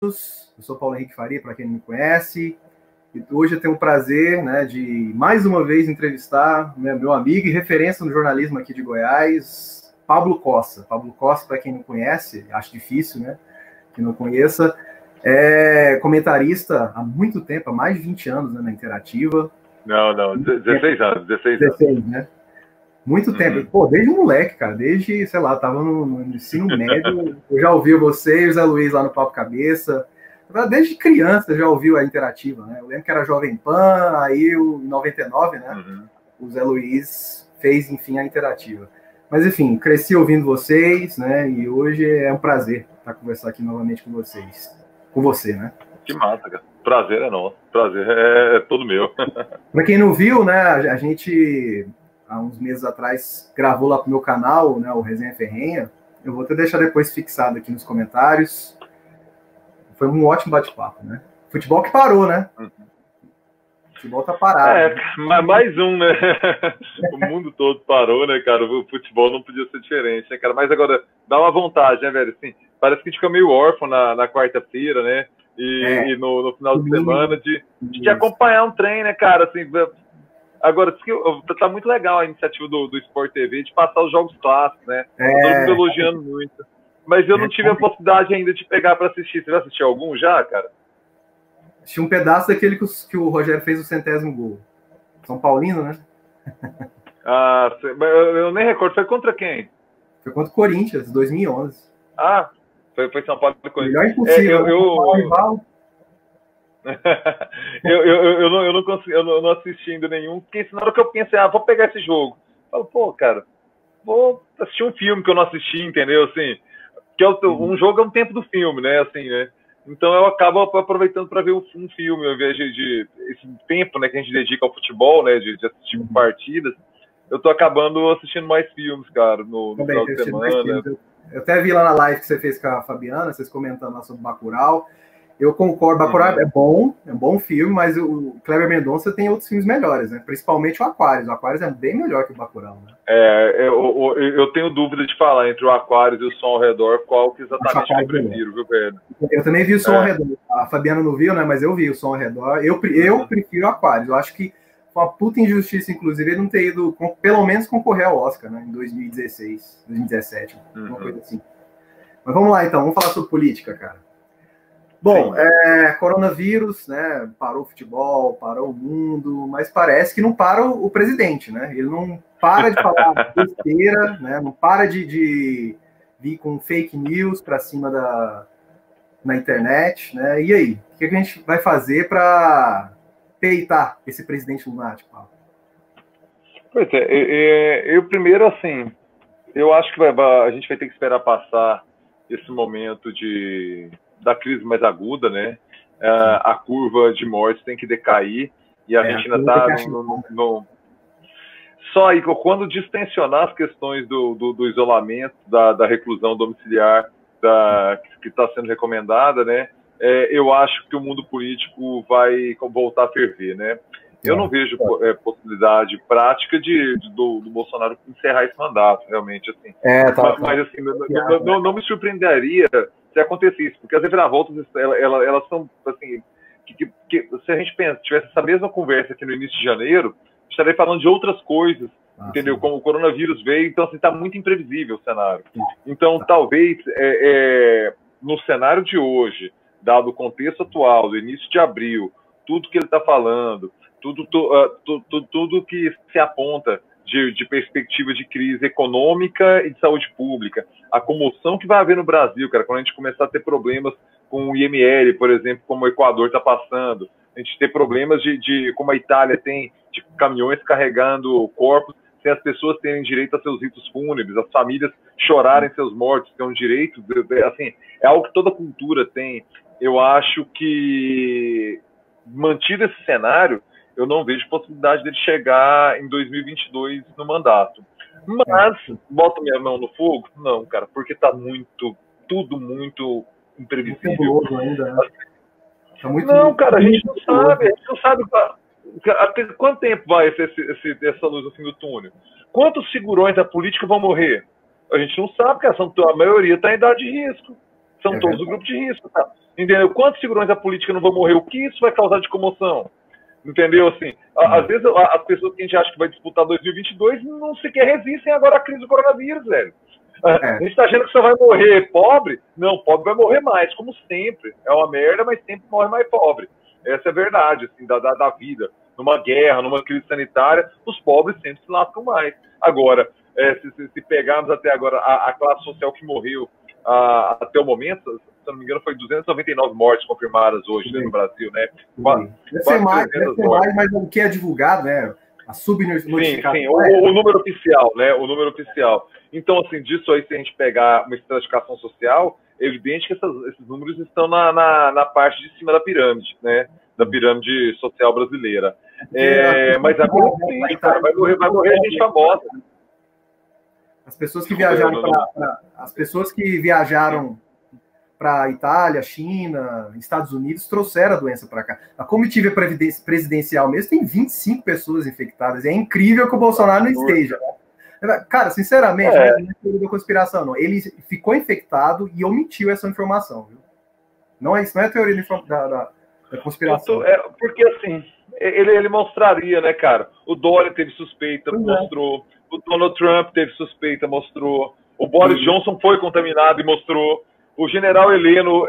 Eu sou Paulo Henrique Faria, para quem não me conhece. E hoje eu tenho o prazer, né, de mais uma vez entrevistar, né, meu amigo e referência no jornalismo aqui de Goiás, Pablo Cossa. Pablo Cossa, para quem não conhece, acho difícil, né, que não conheça, é comentarista há muito tempo, há mais de 20 anos, né, na Interativa. Não, 16 anos, 16 anos. 16, né? Muito tempo. Pô, desde moleque, cara, desde, sei lá, tava no ensino médio, eu já ouvi você e o Zé Luiz lá no Papo Cabeça. Desde criança já ouviu a Interativa, né? Eu lembro que era Jovem Pan, aí em 99, né? O Zé Luiz fez, enfim, a Interativa. Mas, enfim, cresci ouvindo vocês, né? E hoje é um prazer estar conversando aqui novamente com vocês. Com você, né? Que massa, cara. Prazer é nosso. Prazer é todo meu. Para quem não viu, né? A gente, há uns meses atrás, gravou lá pro meu canal, né? O Resenha Ferrenha. Eu vou até deixar depois fixado aqui nos comentários. Foi um ótimo bate-papo, né? Futebol que parou, né? Futebol tá parado. Né? Mais um, né? O mundo todo parou, né, cara? O futebol não podia ser diferente, né, cara? Mas agora, dá uma vontade, né, velho? Assim, parece que a gente fica meio órfão na quarta-feira, né? E no final de semana de acompanhar um trem, né, cara? Assim, agora, tá muito legal a iniciativa do Sport TV de passar os jogos clássicos, né? Todo mundo elogiando muito. Mas eu não tive a possibilidade ainda de pegar para assistir. Você já assistiu algum já, cara? Assisti um pedaço daquele que o Rogério fez o 100º gol. São Paulino, né? Eu nem recordo. Foi contra quem? Foi contra o Corinthians, 2011. Foi São Paulo e Corinthians. Melhor impossível. Eu não assisti ainda nenhum. Porque na hora que eu pensei, vou pegar esse jogo. Eu falo, pô, cara, vou assistir um filme que eu não assisti, entendeu? Assim, que um jogo é um tempo do filme, né? Assim, né? Então eu acabo aproveitando para ver um filme, ao invés de esse tempo, né, que a gente dedica ao futebol, né, de assistir partidas. Eu tô acabando assistindo mais filmes, cara, no final de semana. Eu até vi lá na live que você fez com a Fabiana, vocês comentando lá sobre Bacurau. Eu concordo, Bacurau é um bom filme, mas o Kleber Mendonça tem outros filmes melhores, né? Principalmente o Aquários. O Aquários é bem melhor que o Bacurau, né? Eu tenho dúvida de falar entre o Aquários e o Som ao Redor, qual que exatamente eu prefiro, viu, Pedro? Eu também vi o Som ao Redor. A Fabiana não viu, né? Mas eu vi o Som ao Redor. Eu prefiro o Aquários. Eu acho que foi uma puta injustiça, inclusive, ele não ter ido, pelo menos, concorrer ao Oscar, né? Em 2016, 2017, uma coisa assim. Mas vamos lá, então. Vamos falar sobre política, cara. Bom, coronavírus, né, parou o futebol, parou o mundo, mas parece que não para o presidente, né? Ele não para de falar besteira, né? Não para de vir com fake news para cima na internet, né? E aí, o que a gente vai fazer para peitar esse presidente lunático, Paulo? Pois eu primeiro, assim, eu acho que a gente vai ter que esperar passar esse momento da crise mais aguda, né? A curva de mortes tem que decair e a gente ainda está só aí quando distensionar as questões do isolamento, da reclusão domiciliar que está sendo recomendada, né? Eu acho que o mundo político vai voltar a ferver, né? Eu não vejo possibilidade prática do Bolsonaro encerrar esse mandato, realmente, assim. Mas assim, não me surpreenderia se acontecesse, porque as reviravoltas, elas são, assim, que se a gente tivesse essa mesma conversa aqui no início de janeiro, estaria falando de outras coisas, entendeu? Sim. Como o coronavírus veio, então, assim, está muito imprevisível o cenário. Então, talvez, no cenário de hoje, dado o contexto atual, do início de abril, tudo que ele está falando, tudo que se aponta de perspectiva de crise econômica e de saúde pública, a comoção que vai haver no Brasil, cara, quando a gente começar a ter problemas com o IML, por exemplo, como o Equador está passando, a gente ter problemas como a Itália tem, de caminhões carregando corpos, sem as pessoas terem direito a seus ritos fúnebres, as famílias chorarem seus mortos, que é um direito, assim, é algo que toda cultura tem. Eu acho que, mantido esse cenário, eu não vejo possibilidade dele chegar em 2022 no mandato. Mas, boto minha mão no fogo? Não, cara, porque tá tudo muito imprevisível. Ainda, né? Não, cara, a gente não sabe até quanto tempo vai essa luz no fim do túnel. Quantos figurões da política vão morrer? A gente não sabe, porque a maioria está em idade de risco. São todos o grupo de risco, tá? Entendeu? Quantos figurões da política não vão morrer? O que isso vai causar de comoção? Entendeu? Assim, às vezes as pessoas que a gente acha que vai disputar 2022 não sequer resistem agora à crise do coronavírus, velho. A gente está achando que só vai morrer pobre? Não, pobre vai morrer mais, como sempre. É uma merda, mas sempre morre mais pobre. Essa é a verdade, assim, da vida. Numa guerra, numa crise sanitária, os pobres sempre se lascam mais. Agora, se pegarmos até agora a classe social que morreu até o momento, se não me engano, foi 299 mortes confirmadas hoje, né, no Brasil, né? Deve ser mais, mas o que é divulgado, né? A subnotificação. Sim, o número oficial, né? O número oficial. Então, assim, disso aí, se a gente pegar uma estratificação social, é evidente que esses números estão na parte de cima da pirâmide, né? Da pirâmide social brasileira. Mas agora sim, cara, vai morrer gente famosa. As pessoas que viajaram para Itália, China, Estados Unidos, trouxeram a doença para cá. A comitiva presidencial mesmo tem 25 pessoas infectadas. É incrível que o Bolsonaro não esteja, né? Cara, sinceramente, não é teoria da conspiração, não. Ele ficou infectado e omitiu essa informação, viu? Isso não é teoria da conspiração. Porque, assim, ele mostraria, né, cara? O Dória teve suspeita, mostrou. O Donald Trump teve suspeita, mostrou. O Boris Johnson foi contaminado e mostrou. O general Heleno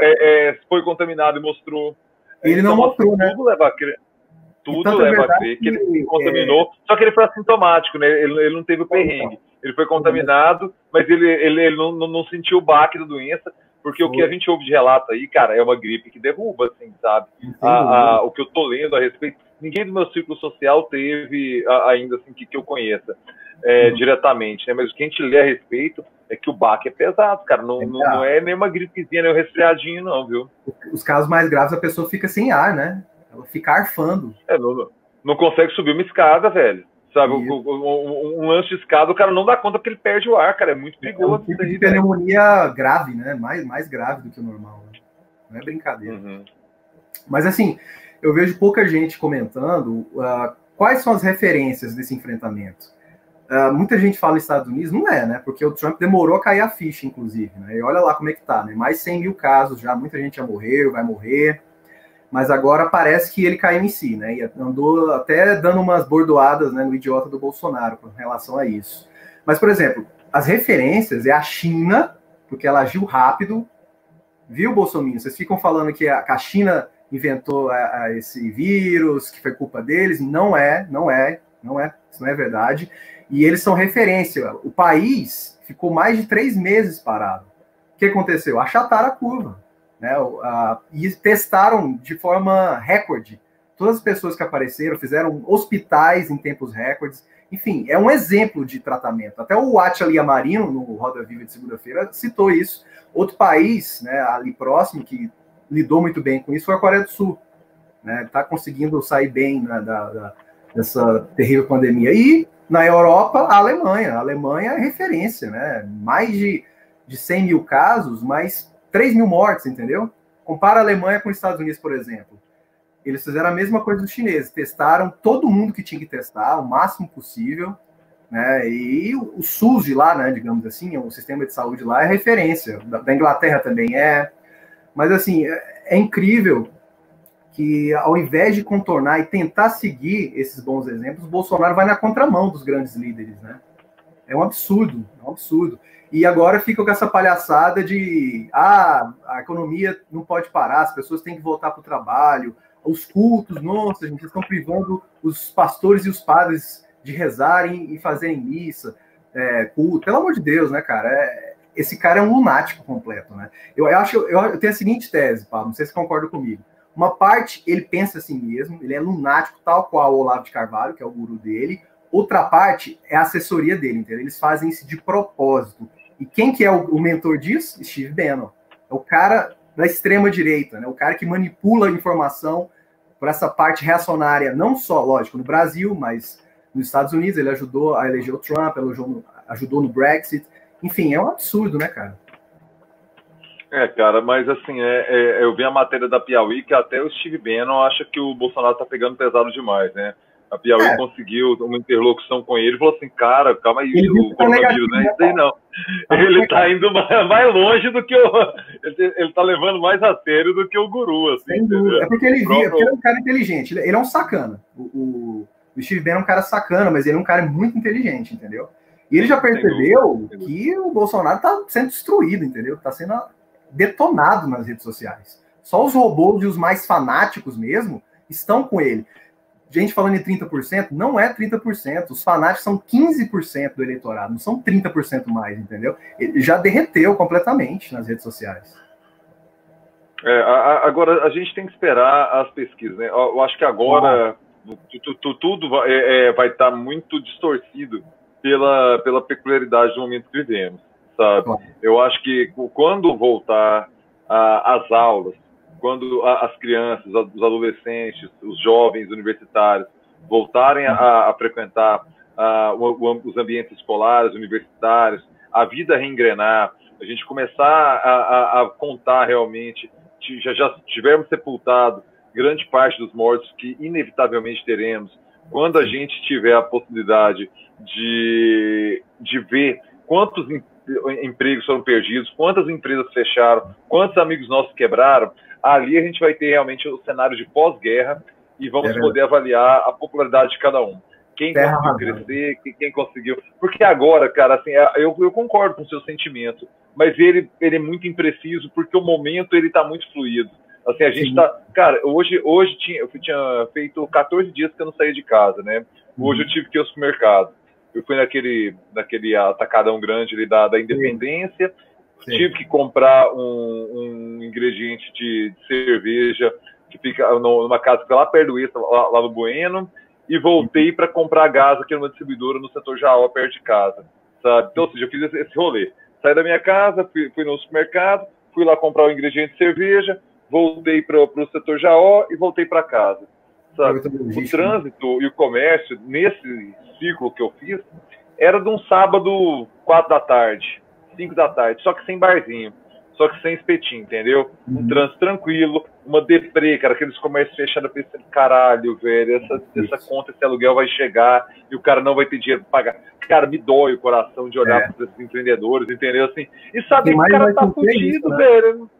foi contaminado e mostrou. Ele não mostrou, né? Tudo leva a crer. Tudo leva a crer que ele se contaminou. Só que ele foi assintomático, né? Ele não teve o perrengue. Ele foi contaminado, mas ele não sentiu o baque da doença, porque o que a gente ouve de relato aí, cara, é uma gripe que derruba, assim, sabe? O que eu tô lendo a respeito, ninguém do meu círculo social teve ainda, assim, que eu conheça diretamente, né? Mas o que a gente lê a respeito é que o baque é pesado, cara. Não é nem uma gripezinha, nem um resfriadinho, não, viu? Os casos mais graves, a pessoa fica sem ar, né? Ela fica arfando. Não consegue subir uma escada, velho. Sabe, um lance de escada, o cara não dá conta porque ele perde o ar, cara. É muito perigoso. É um tipo de pneumonia grave, né? Mais grave do que o normal. Né? Não é brincadeira. Mas, assim, eu vejo pouca gente comentando quais são as referências desse enfrentamento. Muita gente fala Estados Unidos, não é, né? Porque o Trump demorou a cair a ficha, inclusive. Né? E olha lá como é que tá, né? Mais 100 mil casos já, muita gente já morreu, vai morrer. Mas agora parece que ele caiu em si, né? E andou até dando umas bordoadas, né, no idiota do Bolsonaro com relação a isso. Mas, por exemplo, as referências é a China, porque ela agiu rápido. Viu, Bolsonaro? Vocês ficam falando que a China inventou esse vírus, que foi culpa deles. Não é. Isso não é verdade. E eles são referência. O país ficou mais de 3 meses parado. O que aconteceu? Achataram a curva. Né, e testaram de forma recorde. Todas as pessoas que apareceram fizeram hospitais em tempos recordes. Enfim, é um exemplo de tratamento. Até o Atila Yamarino, no Roda Viva de segunda-feira, citou isso. Outro país, né, ali próximo, que lidou muito bem com isso, foi a Coreia do Sul. Está conseguindo sair bem, né, dessa terrível pandemia. E, na Europa, a Alemanha. A Alemanha é referência. Né? Mais de 100 mil casos, mas 3 mil mortes, entendeu? Compara a Alemanha com os Estados Unidos, por exemplo. Eles fizeram a mesma coisa dos chineses. Testaram todo mundo que tinha que testar, o máximo possível. Né? E o SUS de lá, né, digamos assim, o sistema de saúde lá é referência. Da Inglaterra também é. Mas, assim, é incrível que, ao invés de contornar e tentar seguir esses bons exemplos, o Bolsonaro vai na contramão dos grandes líderes, né? É um absurdo, é um absurdo. E agora fica com essa palhaçada de a economia não pode parar, as pessoas têm que voltar para o trabalho, os cultos, nossa, gente, estão privando os pastores e os padres de rezarem e fazerem missa, culto. Pelo amor de Deus, né, cara? Esse cara é um lunático completo, né? Eu tenho a seguinte tese, Paulo, não sei se concorda comigo. Uma parte, ele pensa assim mesmo, ele é lunático, tal qual o Olavo de Carvalho, que é o guru dele. Outra parte é a assessoria dele, entendeu? Eles fazem isso de propósito. E quem que é o mentor disso? Steve Bannon. É o cara da extrema-direita, né? O cara que manipula a informação por essa parte reacionária, não só, lógico, no Brasil, mas nos Estados Unidos. Ele ajudou a eleger o Trump, ajudou no Brexit. Enfim, é um absurdo, né, cara? Cara, mas assim, eu vi a matéria da Piauí que até o Steve Bannon acha que o Bolsonaro tá pegando pesado demais, né? A Piauí conseguiu uma interlocução com ele e falou assim, cara, calma aí, o coronavírus, não é isso aí não. Ele tá indo mais longe do que ele tá levando mais a sério do que o guru, assim. Sem dúvida. É porque ele via, porque ele é um cara inteligente, ele é um sacana. O Steve Bannon é um cara sacana, mas ele é um cara muito inteligente, entendeu? E ele já percebeu que o Bolsonaro tá sendo destruído, entendeu? Tá sendo detonado nas redes sociais. Só os robôs e os mais fanáticos mesmo estão com ele. Gente falando em 30%, não é 30%. Os fanáticos são 15% do eleitorado, não são 30% mais, entendeu? Ele já derreteu completamente nas redes sociais. Agora, a gente tem que esperar as pesquisas, né? Eu acho que agora tudo vai estar muito distorcido pela peculiaridade do momento que vivemos, sabe? Eu acho que quando voltar às aulas, quando as crianças, os adolescentes, os jovens universitários voltarem a frequentar os ambientes escolares, universitários, a vida reengrenar, a gente começar a contar realmente, já tivermos sepultado grande parte dos mortos que inevitavelmente teremos, quando a gente tiver a possibilidade de ver quantos empregos foram perdidos, quantas empresas fecharam, quantos amigos nossos quebraram, ali a gente vai ter realmente o cenário de pós-guerra e vamos poder avaliar a popularidade de cada um. Quem conseguiu crescer, quem conseguiu... Porque agora, cara, assim, eu concordo com o seu sentimento, mas ele é muito impreciso porque o momento ele tá muito fluido. Assim, a gente tá... Cara, hoje eu tinha feito 14 dias que eu não saía de casa, né? Hoje eu tive que ir ao supermercado. Eu fui naquele atacadão grande ali da Independência. Tive que comprar um ingrediente de cerveja que fica numa casa que fica lá perto do Extra, lá no Bueno, e voltei para comprar gás aqui numa distribuidora no setor Jaó, perto de casa, sabe? Então, ou seja, eu fiz esse rolê. Saí da minha casa, fui no supermercado, fui lá comprar o ingrediente de cerveja, voltei para o setor Jaó e voltei para casa, sabe? O trânsito e o comércio, nesse ciclo que eu fiz, era de um sábado, 4 da tarde, 5 da tarde, só que sem barzinho, só que sem espetinho, entendeu? Um trânsito tranquilo, uma deprê, cara, aqueles comércios fechados, pensando, caralho, velho, essa conta, esse aluguel vai chegar e o cara não vai ter dinheiro para pagar. Cara, me dói o coração de olhar para esses empreendedores, entendeu? Assim, e saber que o cara tá fudido, né? Velho.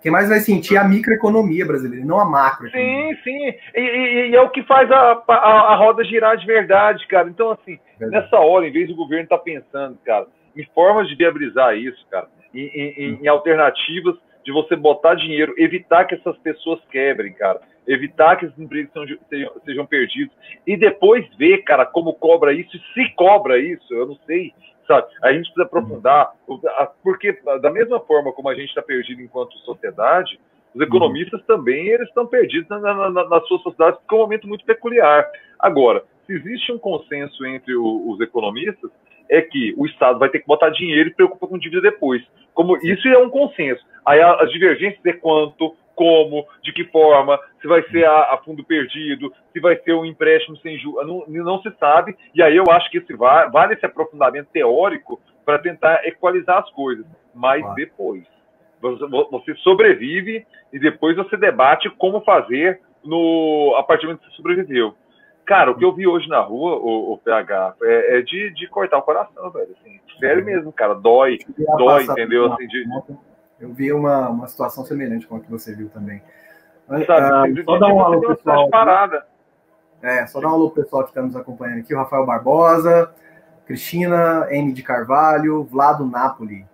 Quem mais vai sentir é a microeconomia brasileira, não a macroeconomia. Sim. E é o que faz a roda girar de verdade, cara. Então, assim, nessa hora, em vez do governo estar pensando, cara, em formas de viabilizar isso, cara, em alternativas de você botar dinheiro, evitar que essas pessoas quebrem, cara, evitar que esses empregos sejam perdidos, e depois ver, cara, como cobra isso, e se cobra isso, eu não sei, sabe? A gente precisa aprofundar, porque da mesma forma como a gente está perdido enquanto sociedade, os economistas também eles estão perdidos na sua sociedade, porque é um momento muito peculiar. Agora, se existe um consenso entre os economistas, é que o Estado vai ter que botar dinheiro e se preocupa com dívida depois. Como isso é um consenso. Aí as divergências é quanto, como, de que forma, se vai ser a fundo perdido, se vai ser um empréstimo sem juros, não se sabe. E aí eu acho que vale esse aprofundamento teórico para tentar equalizar as coisas. Mas depois, você sobrevive e depois você debate como fazer a partir do momento que você sobreviveu. Cara, o que eu vi hoje na rua, o PH, é de cortar o coração, velho. Assim, sério mesmo, cara. Dói, entendeu? Assim, eu vi uma situação semelhante com a que você viu também. Só dar um alô pessoal. Só dar um alô pessoal que está nos acompanhando aqui. O Rafael Barbosa, Cristina M. de Carvalho, Vlado Napoli.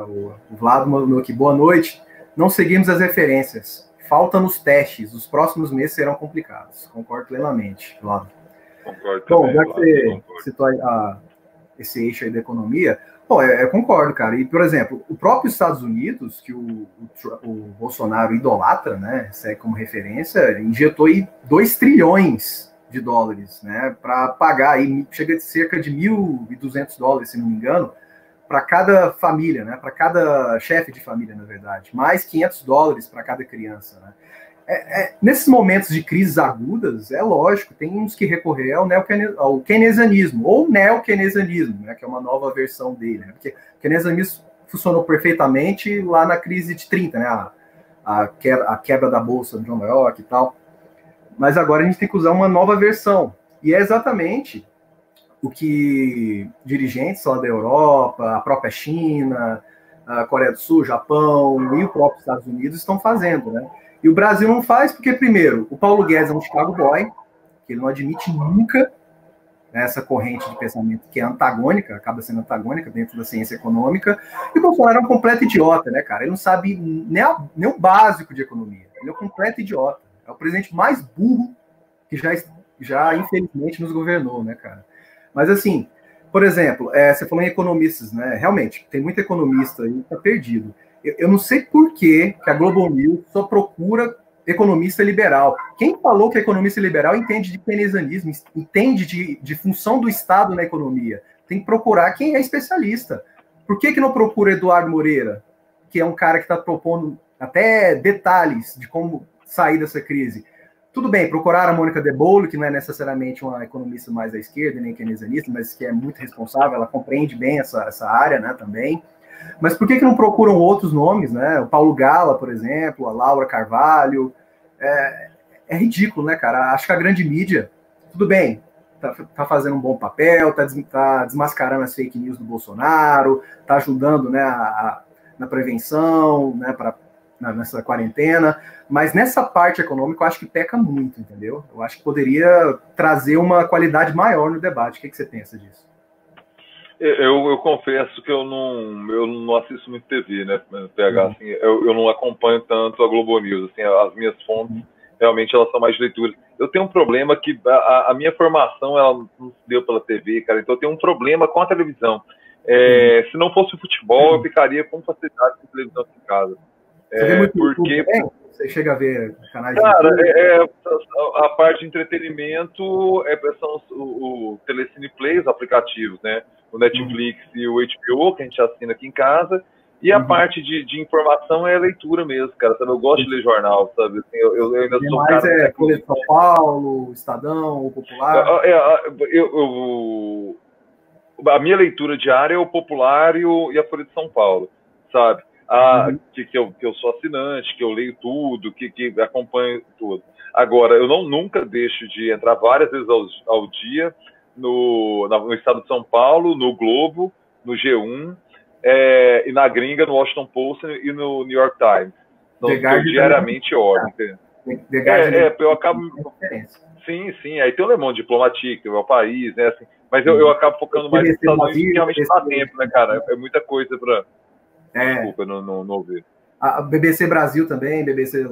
O Vlado mandou aqui. Boa noite. Não seguimos as referências. Falta nos testes. Os próximos meses serão complicados. Concordo plenamente, Vlado. Concordo também. Bom, já que você citou esse eixo aí da economia, eu concordo, cara. E, por exemplo, o próprio Estados Unidos, que o Bolsonaro idolatra, né, segue como referência, injetou aí 2 trilhões de dólares, né, para pagar aí, chega de cerca de $1.200, se não me engano, para cada família, né, para cada chefe de família, na verdade, mais $500 para cada criança, né. Nesses momentos de crises agudas, é lógico, tem uns que recorrer ao keynesianismo, ou neo-keynesianismo, né, que é uma nova versão dele, né, porque o keynesianismo funcionou perfeitamente lá na crise de 30, né, a quebra da Bolsa de Nova York e tal. mas agora a gente tem que usar uma nova versão. E é exatamente o que dirigentes lá da Europa, a própria China, a Coreia do Sul, Japão e o próprio Estados Unidos estão fazendo, né? E o Brasil não faz porque, primeiro, o Paulo Guedes é um Chicago Boy, que ele não admite nunca essa corrente de pensamento que é antagônica, acaba sendo antagônica dentro da ciência econômica, e o Bolsonaro é um completo idiota, né, cara? Ele não sabe nem o básico de economia. Ele é um completo idiota. É o presidente mais burro que já infelizmente, nos governou, né, cara? Mas, assim, por exemplo, você falou em economistas, né? Realmente, tem muito economista aí que tá perdido. Eu não sei por que a Globo News só procura economista liberal. Quem falou que economista liberal entende de keynesianismo, entende de função do Estado na economia? Tem que procurar quem é especialista. Por que não procura Eduardo Moreira, que é um cara que está propondo até detalhes de como sair dessa crise? Tudo bem, procuraram a Mônica De Bolle, que não é necessariamente uma economista mais à esquerda, nem keynesianista, mas que é muito responsável, ela compreende bem essa área, né, também. Mas por que não procuram outros nomes, né? O Paulo Gala, por exemplo, a Laura Carvalho. É ridículo, né, cara? Acho que a grande mídia, tudo bem, tá fazendo um bom papel, tá desmascarando as fake news do Bolsonaro, tá ajudando, né, na prevenção, né, nessa quarentena, mas nessa parte econômica eu acho que peca muito, entendeu? Eu acho que poderia trazer uma qualidade maior no debate. O que você pensa disso? Eu confesso que eu não assisto muito TV, né, PH, assim, eu não acompanho tanto a Globo News, assim, as minhas fontes, realmente elas são mais de leitura. Eu tenho um problema que a minha formação, ela não se deu pela TV, cara, então eu tenho um problema com a televisão. Se não fosse o futebol, eu ficaria com facilidade com a televisão aqui em casa. Porque... Você chega a ver canais... Cara, a parte de entretenimento são o Telecine Play, os aplicativos, né? O Netflix e o HBO, que a gente assina aqui em casa, e a parte de informação é a leitura mesmo, cara, sabe? Eu gosto de ler jornal, sabe? Assim, eu ainda sou mais cara... Folha de São Paulo, Estadão, o Popular... A minha leitura diária é o Popular e a Folha de São Paulo, sabe? Que eu sou assinante, que eu leio tudo, que acompanho tudo. Agora, eu nunca deixo de entrar várias vezes ao dia no estado de São Paulo, no Globo, no G1, e na gringa, no Washington Post e no New York Times. Então, eu diariamente olho. Eu acabo... Sim. Aí tem o Le Monde Diplomatique, o Meu País, né? Assim, mas eu acabo focando mais nos Estados Unidos, porque realmente dá tempo, né, cara? É muita coisa para... Desculpa, não ouvi. A BBC Brasil também, BBC...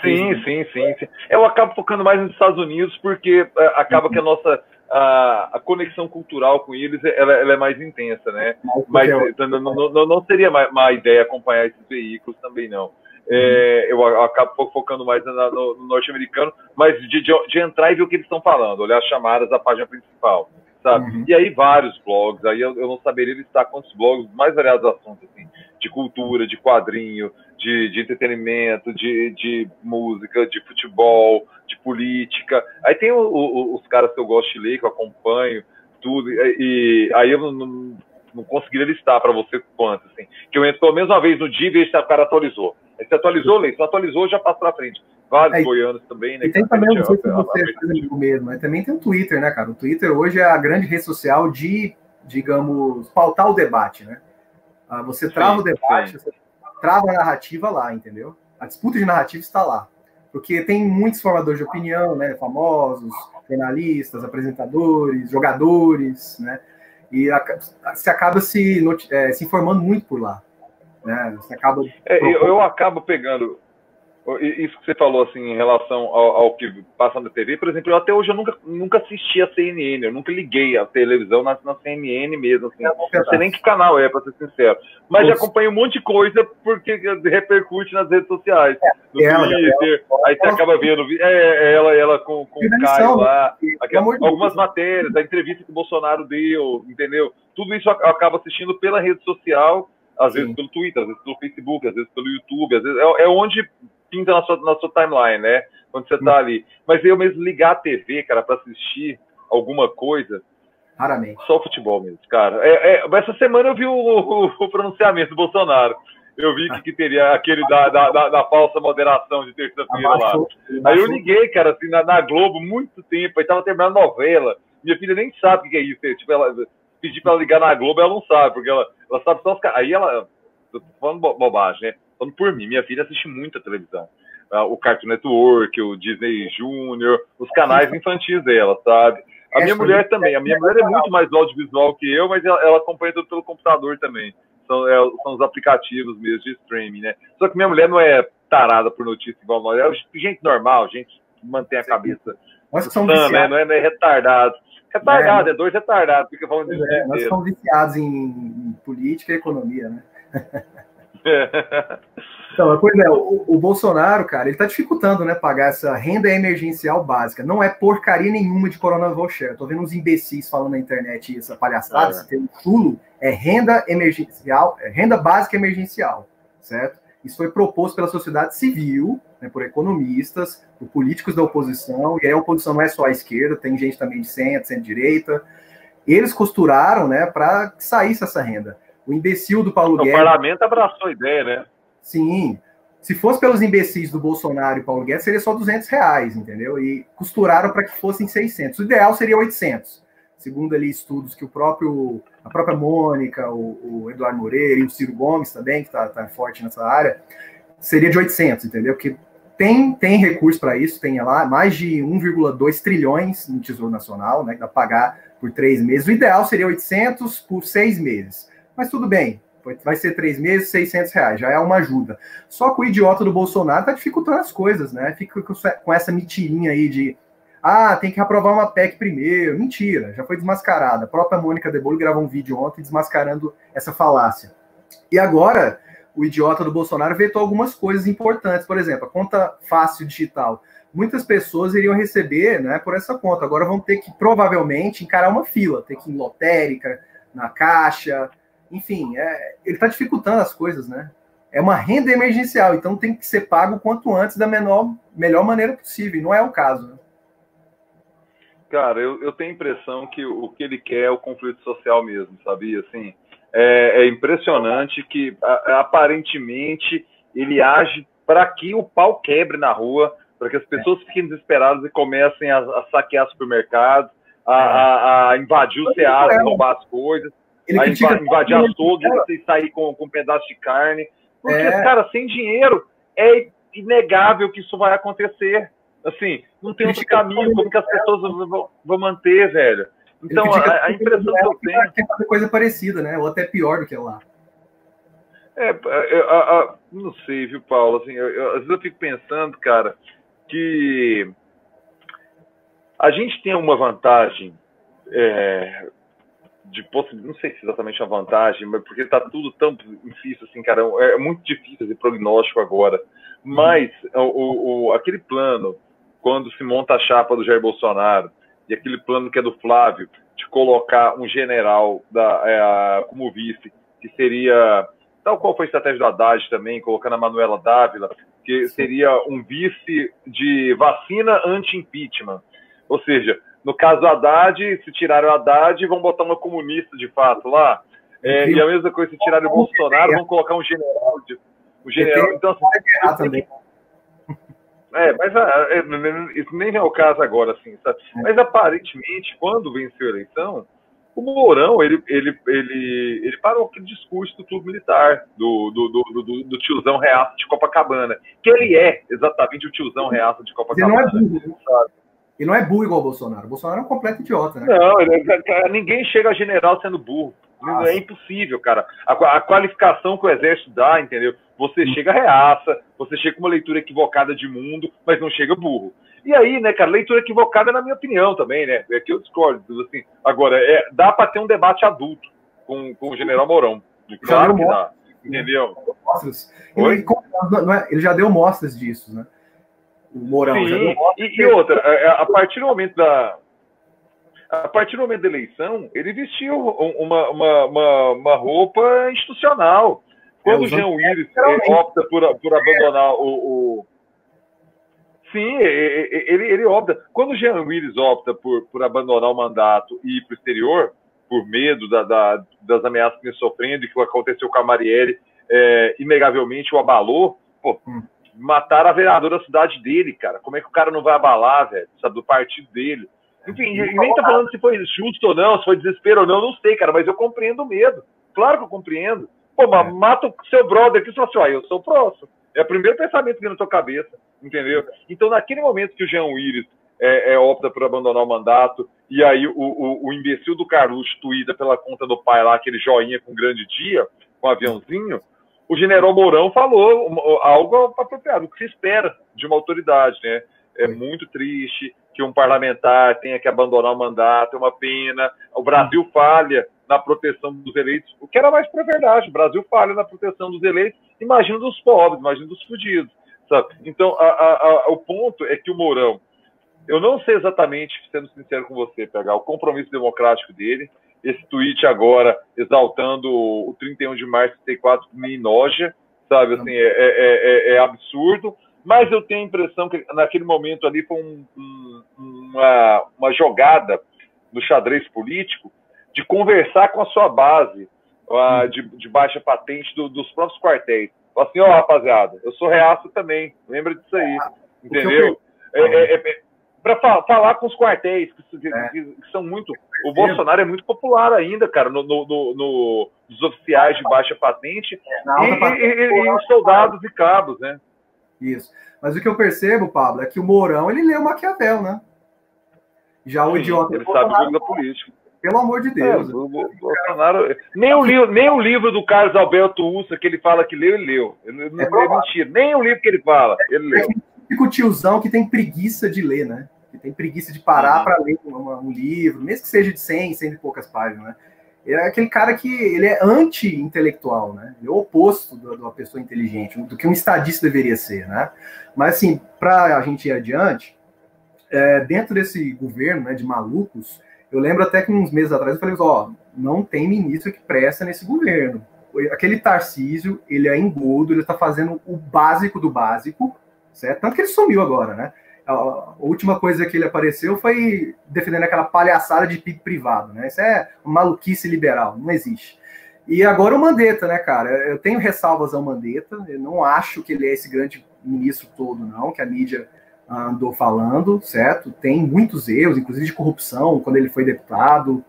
Sim. Eu acabo focando mais nos Estados Unidos porque acaba que a nossa a conexão cultural com eles ela é mais intensa, né? Mas não seria má ideia acompanhar esses veículos também, não. Eu acabo focando mais no norte-americano, mas de entrar e ver o que eles estão falando, olhar as chamadas da página principal, sabe? E aí vários blogs, aí eu não saberia listar quantos blogs, mais variados assuntos, assim, de cultura, de quadrinho, de entretenimento, de música, de futebol, de política. Aí tem os caras que eu gosto de ler, que eu acompanho, tudo, e aí eu não conseguiria listar para você quantos, assim. Que eu entro pelo menos uma vez no dia e vejo se o cara atualizou. Aí se atualizou, lê. Se não atualizou, já passa para frente. Vários goianos também, né? E tem também, não sei se você faz amigo mesmo, mas também tem o Twitter, né, cara? O Twitter hoje é a grande rede social de, digamos, pautar o debate, né? Você trava o debate, você trava a narrativa lá, entendeu? A disputa de narrativa está lá. Porque tem muitos formadores de opinião, né? Famosos, jornalistas, apresentadores, jogadores, né? E você acaba se informando muito por lá, né? Você acaba... eu acabo pegando... Isso que você falou, assim, em relação ao que passa na TV, por exemplo, até hoje eu nunca assisti a CNN, eu nunca liguei a televisão na CNN mesmo, assim, não sei nem que canal para ser sincero, mas já acompanho um monte de coisa porque repercute nas redes sociais, no Twitter, aí você acaba vendo ela com o Caio lá, algumas matérias, a entrevista que o Bolsonaro deu, entendeu? Tudo isso eu acabo assistindo pela rede social, às vezes pelo Twitter, às vezes pelo Facebook, às vezes pelo YouTube, às vezes é onde pinta na sua timeline, né? Quando você tá ali. Mas eu mesmo ligar a TV, cara, pra assistir alguma coisa... Raramente. Só o futebol mesmo, cara. Essa semana eu vi o pronunciamento do Bolsonaro. Eu vi que teria aquele da falsa moderação de terça-feira lá. Aí eu liguei, cara, assim, na Globo, muito tempo, aí tava terminando a novela. Minha filha nem sabe o que é isso. Tipo, ela pedi pra ela ligar na Globo, ela não sabe, porque ela sabe só os caras. Aí ela, tô falando bobagem, né? Falando por mim, minha filha assiste muita televisão. O Cartoon Network, o Disney Junior, os canais infantis dela, sabe? A minha mulher também. A minha mulher é muito mais audiovisual que eu, mas ela acompanha tudo pelo computador também. São os aplicativos mesmo de streaming, né? Só que minha mulher não é tarada por notícia igual nós. É gente normal, gente que mantém a cabeça sã, né? Não é retardado. Retardado, é dois retardados. Fica falando disso. Nós somos viciados em política e economia, né? Então, pois é, o Bolsonaro, cara, ele tá dificultando, né, pagar essa renda emergencial básica. Não é porcaria nenhuma de Corona Voucher. Tô vendo uns imbecis falando na internet essa palhaçada, esse termo chulo, é renda emergencial, renda básica emergencial, certo? Isso foi proposto pela sociedade civil, né, por economistas, por políticos da oposição, e aí a oposição não é só a esquerda, tem gente também de centro-direita. Eles costuraram, né, para que saísse essa renda. O imbecil do Paulo Guedes... O parlamento abraçou a ideia, né? Sim. Se fosse pelos imbecis do Bolsonaro e Paulo Guedes, seria só R$200, entendeu? E costuraram para que fossem 600. O ideal seria 800. Segundo ali estudos que a própria Mônica, o Eduardo Moreira e o Ciro Gomes também, que tá forte nessa área, seria de 800, entendeu? Porque tem recurso para isso, tem lá mais de 1,2 trilhões no Tesouro Nacional, né, que dá para pagar por 3 meses. O ideal seria 800 por 6 meses. Mas tudo bem, vai ser 3 meses, R$600, já é uma ajuda. Só que o idiota do Bolsonaro tá dificultando as coisas, né? Fica com essa mentirinha aí de tem que aprovar uma PEC primeiro. Mentira, já foi desmascarada. A própria Mônica de Bolle gravou um vídeo ontem desmascarando essa falácia. E agora, o idiota do Bolsonaro vetou algumas coisas importantes. Por exemplo, a conta fácil digital. Muitas pessoas iriam receber, né, por essa conta. Agora vão ter que, provavelmente, encarar uma fila. Ter que ir em lotérica, na Caixa... Enfim, ele está dificultando as coisas, né? É uma renda emergencial, então tem que ser pago o quanto antes da melhor maneira possível, e não é o caso, né? Cara, eu tenho a impressão que o que ele quer é o conflito social mesmo, sabia? Assim, é impressionante que, aparentemente, ele age para que o pau quebre na rua, para que as pessoas fiquem desesperadas e comecem a saquear supermercados, a invadir o Ceasa, roubar as coisas. Invadir açougue e sair com um pedaço de carne. Porque, cara, sem dinheiro é inegável que isso vai acontecer. Assim, não tem outro caminho. Como que as pessoas vão manter, velho? Então, a impressão que eu tenho... É fazer coisa parecida, né? Ou até pior do que lá. Não sei, viu, Paulo? Assim, às vezes eu fico pensando, cara, que a gente tem uma vantagem... não sei se exatamente a vantagem, mas porque está tudo tão difícil assim, cara, é muito difícil esse prognóstico agora, mas aquele plano, quando se monta a chapa do Jair Bolsonaro, e aquele plano que é do Flávio, de colocar um general como vice, que seria, tal qual foi a estratégia do Haddad também, colocando a Manuela Dávila, que seria um vice de vacina anti-impeachment, ou seja, no caso do Haddad, se tiraram o Haddad, vão botar uma comunista de fato lá. E a mesma coisa, se tirarem o Bolsonaro, vão colocar um general. Então, assim, mas isso nem é o caso agora, assim, sabe? Mas aparentemente, quando venceu a eleição, o Mourão, ele parou aquele discurso do clube militar, do tiozão reaça de Copacabana, que ele é exatamente o tiozão reaça de Copacabana. Ele não é burro, sabe? E não é burro igual o Bolsonaro. O Bolsonaro é um completo idiota, né? Não, ninguém chega a general sendo burro. É impossível, cara. A qualificação que o exército dá, entendeu? Você chega reaça, você chega com uma leitura equivocada de mundo, mas não chega burro. E aí, né, cara, leitura equivocada na minha opinião também, né? É que eu discordo. Assim, agora, dá para ter um debate adulto com o general Mourão. Claro que dá. Entendeu? Ele já deu mostras disso, né? O Mourão. Sim, e outra, a partir do momento da eleição, ele vestiu uma roupa institucional. Quando o Jean Willis opta por abandonar Sim, ele opta. Quando o Jean Willis opta por abandonar o mandato e ir para o exterior, por medo das ameaças que ele sofrendo, e que aconteceu com a Marielle, inegavelmente o abalou, pô, mataram a vereadora da cidade dele, cara. Como é que o cara não vai abalar, velho? Sabe, do partido dele? Enfim, nem tô falando se foi justo ou não, se foi desespero ou não sei, cara, mas eu compreendo o medo. Claro que eu compreendo. Pô, mas mata o seu brother aqui e fala assim, eu sou o próximo. É o primeiro pensamento que vem na tua cabeça, entendeu? Então, naquele momento que o Jean Willis opta por abandonar o mandato, e aí o imbecil do Carluxo tuita pela conta do pai lá, aquele joinha com grande dia, com um aviãozinho, o general Mourão falou algo apropriado, o que se espera de uma autoridade, né? É muito triste que um parlamentar tenha que abandonar o mandato, é uma pena. O Brasil falha na proteção dos eleitos, o que era mais para a verdade. O Brasil falha na proteção dos eleitos, imagina dos pobres, imagina dos fudidos, sabe? Então, o ponto é que o Mourão, eu não sei exatamente, sendo sincero com você, pegar o compromisso democrático dele, esse tweet agora exaltando o 31 de março de 64 me enoja, sabe? Assim, é absurdo, mas eu tenho a impressão que naquele momento ali foi uma jogada no xadrez político de conversar com a sua base de baixa patente dos próprios quartéis. Fala assim, rapaziada, eu sou reaço também, lembra disso aí, entendeu? Para falar com os quartéis, que são muito... O Bolsonaro é muito popular ainda, cara, nos oficiais de baixa patente e os soldados e cabos, né? Isso. Mas o que eu percebo, Pablo, é que o Mourão, ele leu Maquiavel, né? Já o idiota... Ele sabe o jogo da política. Pelo amor de Deus. O Bolsonaro... Nem o livro do Carlos Alberto Ussa, que ele fala que leu, ele leu. Ele não é mentira. Nem o livro que ele fala, ele leu. O tiozão que tem preguiça de ler, né? Que tem preguiça de parar para ler um livro, mesmo que seja de 100 e poucas páginas, né? É aquele cara que ele é anti-intelectual, né? Ele é o oposto de uma pessoa inteligente, do que um estadista deveria ser, né? Mas, assim, para a gente ir adiante, dentro desse governo, né, de malucos, eu lembro até que uns meses atrás eu falei, não tem ministro que presta nesse governo. Aquele Tarcísio, ele é engodo, ele está fazendo o básico do básico, certo? Tanto que ele sumiu agora, né? A última coisa que ele apareceu foi defendendo aquela palhaçada de PIB privado, né? Isso é uma maluquice liberal, não existe. E agora o Mandetta, né, cara? Eu tenho ressalvas ao Mandetta, eu não acho que ele é esse grande ministro todo, não, que a mídia andou falando, certo? Tem muitos erros, inclusive de corrupção, quando ele foi deputado.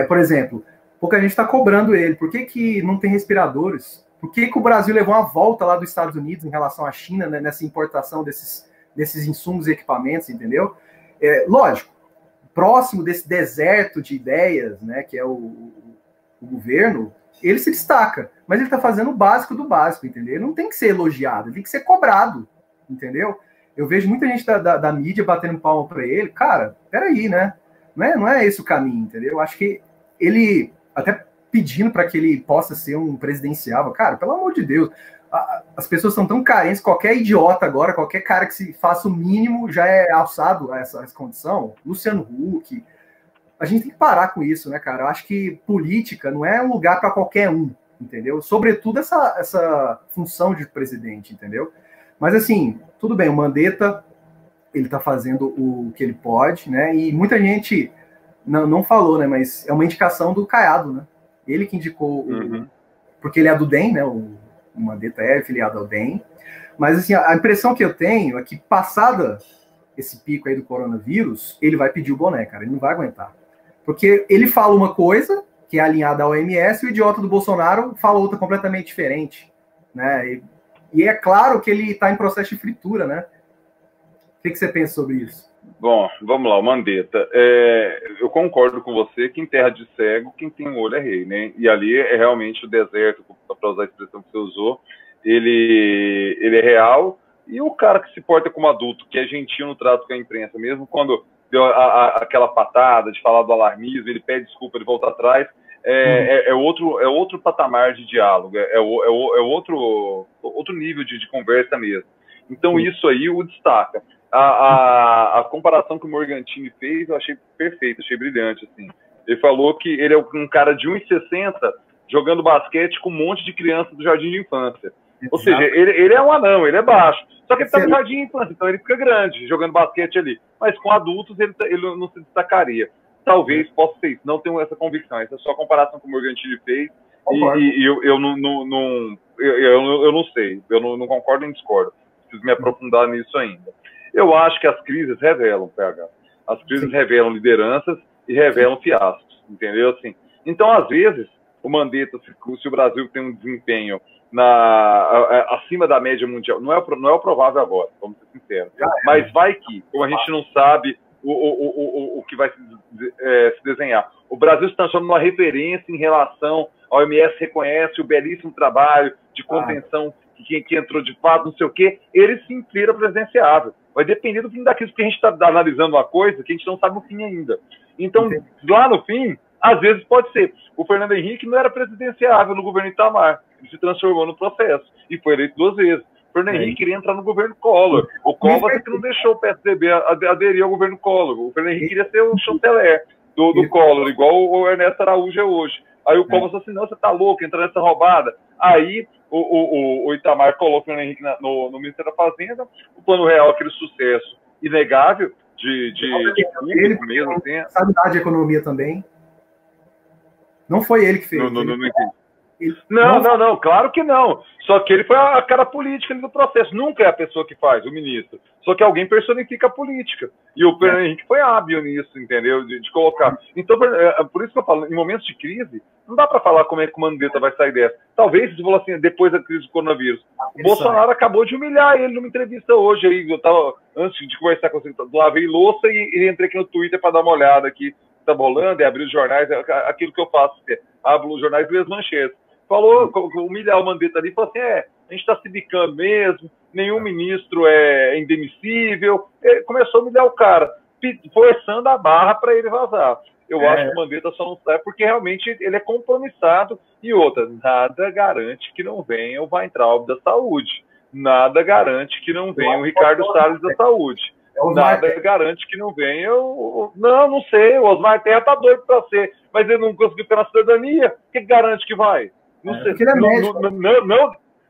Por exemplo, pouca gente está cobrando ele. Por que não tem respiradores? Por que o Brasil levou uma volta lá dos Estados Unidos em relação à China, né, nessa importação desses insumos e equipamentos, entendeu? Lógico, próximo desse deserto de ideias, né, que é o governo, ele se destaca, mas ele está fazendo o básico do básico, entendeu? Ele não tem que ser elogiado, ele tem que ser cobrado, entendeu? Eu vejo muita gente da mídia batendo palma para ele. Cara, peraí, né? Não é esse o caminho, entendeu? Eu acho que ele, até pedindo para que ele possa ser um presidenciável, cara, pelo amor de Deus, as pessoas são tão carentes, qualquer idiota agora, qualquer cara que se faça o mínimo já é alçado a essa condição. Luciano Huck. A gente tem que parar com isso, né, cara? Eu acho que política não é um lugar para qualquer um, entendeu? Sobretudo essa função de presidente, entendeu? Mas, assim, tudo bem, o Mandetta, ele tá fazendo o que ele pode, né? E muita gente não falou, né? Mas é uma indicação do Caiado, né? Ele que indicou, porque ele é do DEM, né? O Mandetta é afiliado ao DEM. Mas, assim, a impressão que eu tenho é que, passada esse pico aí do coronavírus, ele vai pedir o boné, cara. Ele não vai aguentar. Porque ele fala uma coisa, que é alinhada à OMS, e o idiota do Bolsonaro fala outra completamente diferente, né? E é claro que ele está em processo de fritura, né? O que você pensa sobre isso? Bom, vamos lá, o Mandetta. Eu concordo com você que em terra de cego, quem tem um olho é rei, né? E ali é realmente o deserto, para usar a expressão que você usou, ele é real. E o cara que se porta como adulto, que é gentil no trato com a imprensa, mesmo quando deu aquela patada de falar do alarmismo, ele pede desculpa, ele volta atrás, é outro patamar de diálogo, é outro nível de conversa mesmo. Então isso aí o destaca. A comparação que o Morgantini fez, eu achei perfeito, achei brilhante, assim. Ele falou que ele é um cara de 1,60 jogando basquete com um monte de criança do jardim de infância. Ou seja, ele é um anão, ele é baixo. Só que ele está no jardim de infância, então ele fica grande jogando basquete ali. Mas com adultos ele não se destacaria. Talvez possa ser isso. Não tenho essa convicção. Essa é só a comparação que o Morgantini fez. E eu eu não sei, eu não concordo nem discordo, preciso me aprofundar nisso ainda. Eu acho que as crises revelam, PH. As crises revelam lideranças e revelam fiascos, entendeu? Assim, então, às vezes, o Mandetta, se o Brasil tem um desempenho acima da média mundial, não é o provável agora, vamos ser sinceros, mas vai que, como a gente não sabe o que vai se desenhar. O Brasil se transforma numa referência em relação ao OMS, reconhece o belíssimo trabalho de contenção que entrou de fato, não sei o quê, ele se vira presidenciável. Vai depender do fim da crise, porque a gente está analisando uma coisa que a gente não sabe o fim ainda. Então, lá no fim, às vezes pode ser. O Fernando Henrique não era presidenciável no governo Itamar, ele se transformou no processo e foi eleito 2 vezes. O Fernando Henrique queria entrar no governo Collor. O Collor é que não deixou o PSDB aderir ao governo Collor. O Fernando Henrique queria ser o chanceler do Collor, igual o Ernesto Araújo é hoje. Aí o Collor falou assim, não, você tá louco, entra nessa roubada. Aí o Itamar colocou o Fernando Henrique no Ministério da Fazenda, o Plano Real, aquele sucesso inegável de público mesmo. Assim. Sabe de economia também. Não foi ele que fez. Não entendi. Não, claro que não. Só que ele foi a cara política do processo. Nunca é a pessoa que faz, o ministro. Só que alguém personifica a política. E o Fernando Henrique foi hábil nisso, entendeu? De colocar. Então, por isso que eu falo, em momentos de crise, não dá para falar como é que o Mandetta vai sair dessa. Talvez, se falou assim, depois da crise do coronavírus. O Bolsonaro acabou de humilhar ele numa entrevista hoje. Aí, eu tava, antes de conversar com você, lavei louça e entrei aqui no Twitter para dar uma olhada aqui. Tá rolando, abrir os jornais, aquilo que eu faço, abro os jornais e leio as manchetes. Falou, humilhar o Mandetta ali, falou assim, a gente está se bicando mesmo, nenhum ministro é indemissível. Ele começou a humilhar o cara, forçando a barra para ele vazar. Eu acho que o Mandetta só não sai porque realmente ele é compromissado. E outra, nada garante que não venha o Weintraub da saúde. Nada garante que não venha o Ricardo Salles da saúde. Nada garante que não venha não sei, o Osmar Terra tá doido para ser, mas ele não conseguiu ficar na cidadania. O que garante que vai? Não sei.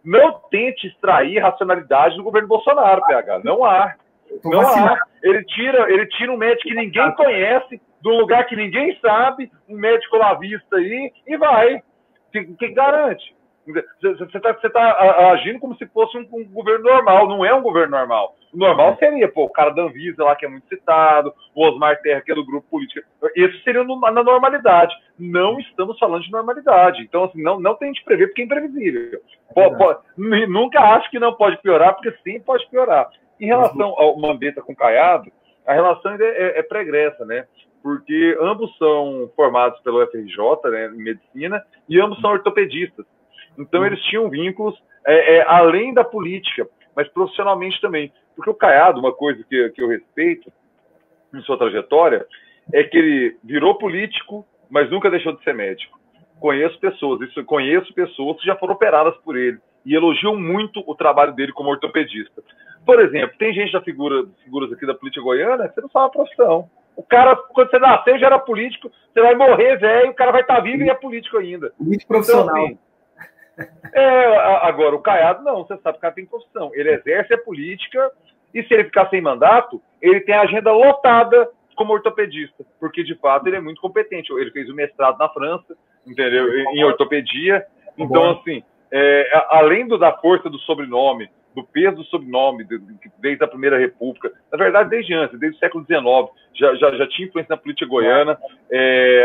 Não tente extrair racionalidade do governo Bolsonaro, PH. Não há. Não há. Ele tira um médico que ninguém conhece, de um lugar que ninguém sabe, um médico lavista aí, e vai. O que garante? Você tá agindo como se fosse um governo normal. Não é um governo normal. O normal seria, o cara da Anvisa lá, que é muito citado, o Osmar Terra, que é do grupo político. Isso seria na normalidade. Não estamos falando de normalidade. Então, assim, não tem de prever, porque é imprevisível. Nunca acho que não pode piorar, porque sim pode piorar. Em relação ao Mandetta com Caiado, a relação é pregressa, né? Porque ambos são formados pelo FRJ, né, em medicina, e ambos são ortopedistas. Então, eles tinham vínculos além da política, mas profissionalmente também. Porque o Caiado, uma coisa que eu respeito em sua trajetória, é que ele virou político, mas nunca deixou de ser médico. Conheço pessoas que já foram operadas por ele, e elogiam muito o trabalho dele como ortopedista. Por exemplo, tem gente figuras aqui da política goiana, que você não sabe a profissão. O cara, quando você nasceu, já era político, você vai morrer, velho, o cara vai estar vivo e é político ainda. Político profissional. Então, assim, agora, o Caiado não, você sabe que o cara tem profissão. Ele exerce a política e se ele ficar sem mandato, ele tem a agenda lotada como ortopedista, porque de fato ele é muito competente. Ele fez o mestrado na França, entendeu? Em ortopedia. Então, assim, além da força do sobrenome, do peso do sobrenome, desde a Primeira República, na verdade, desde antes, desde o século XIX, já tinha influência na política goiana,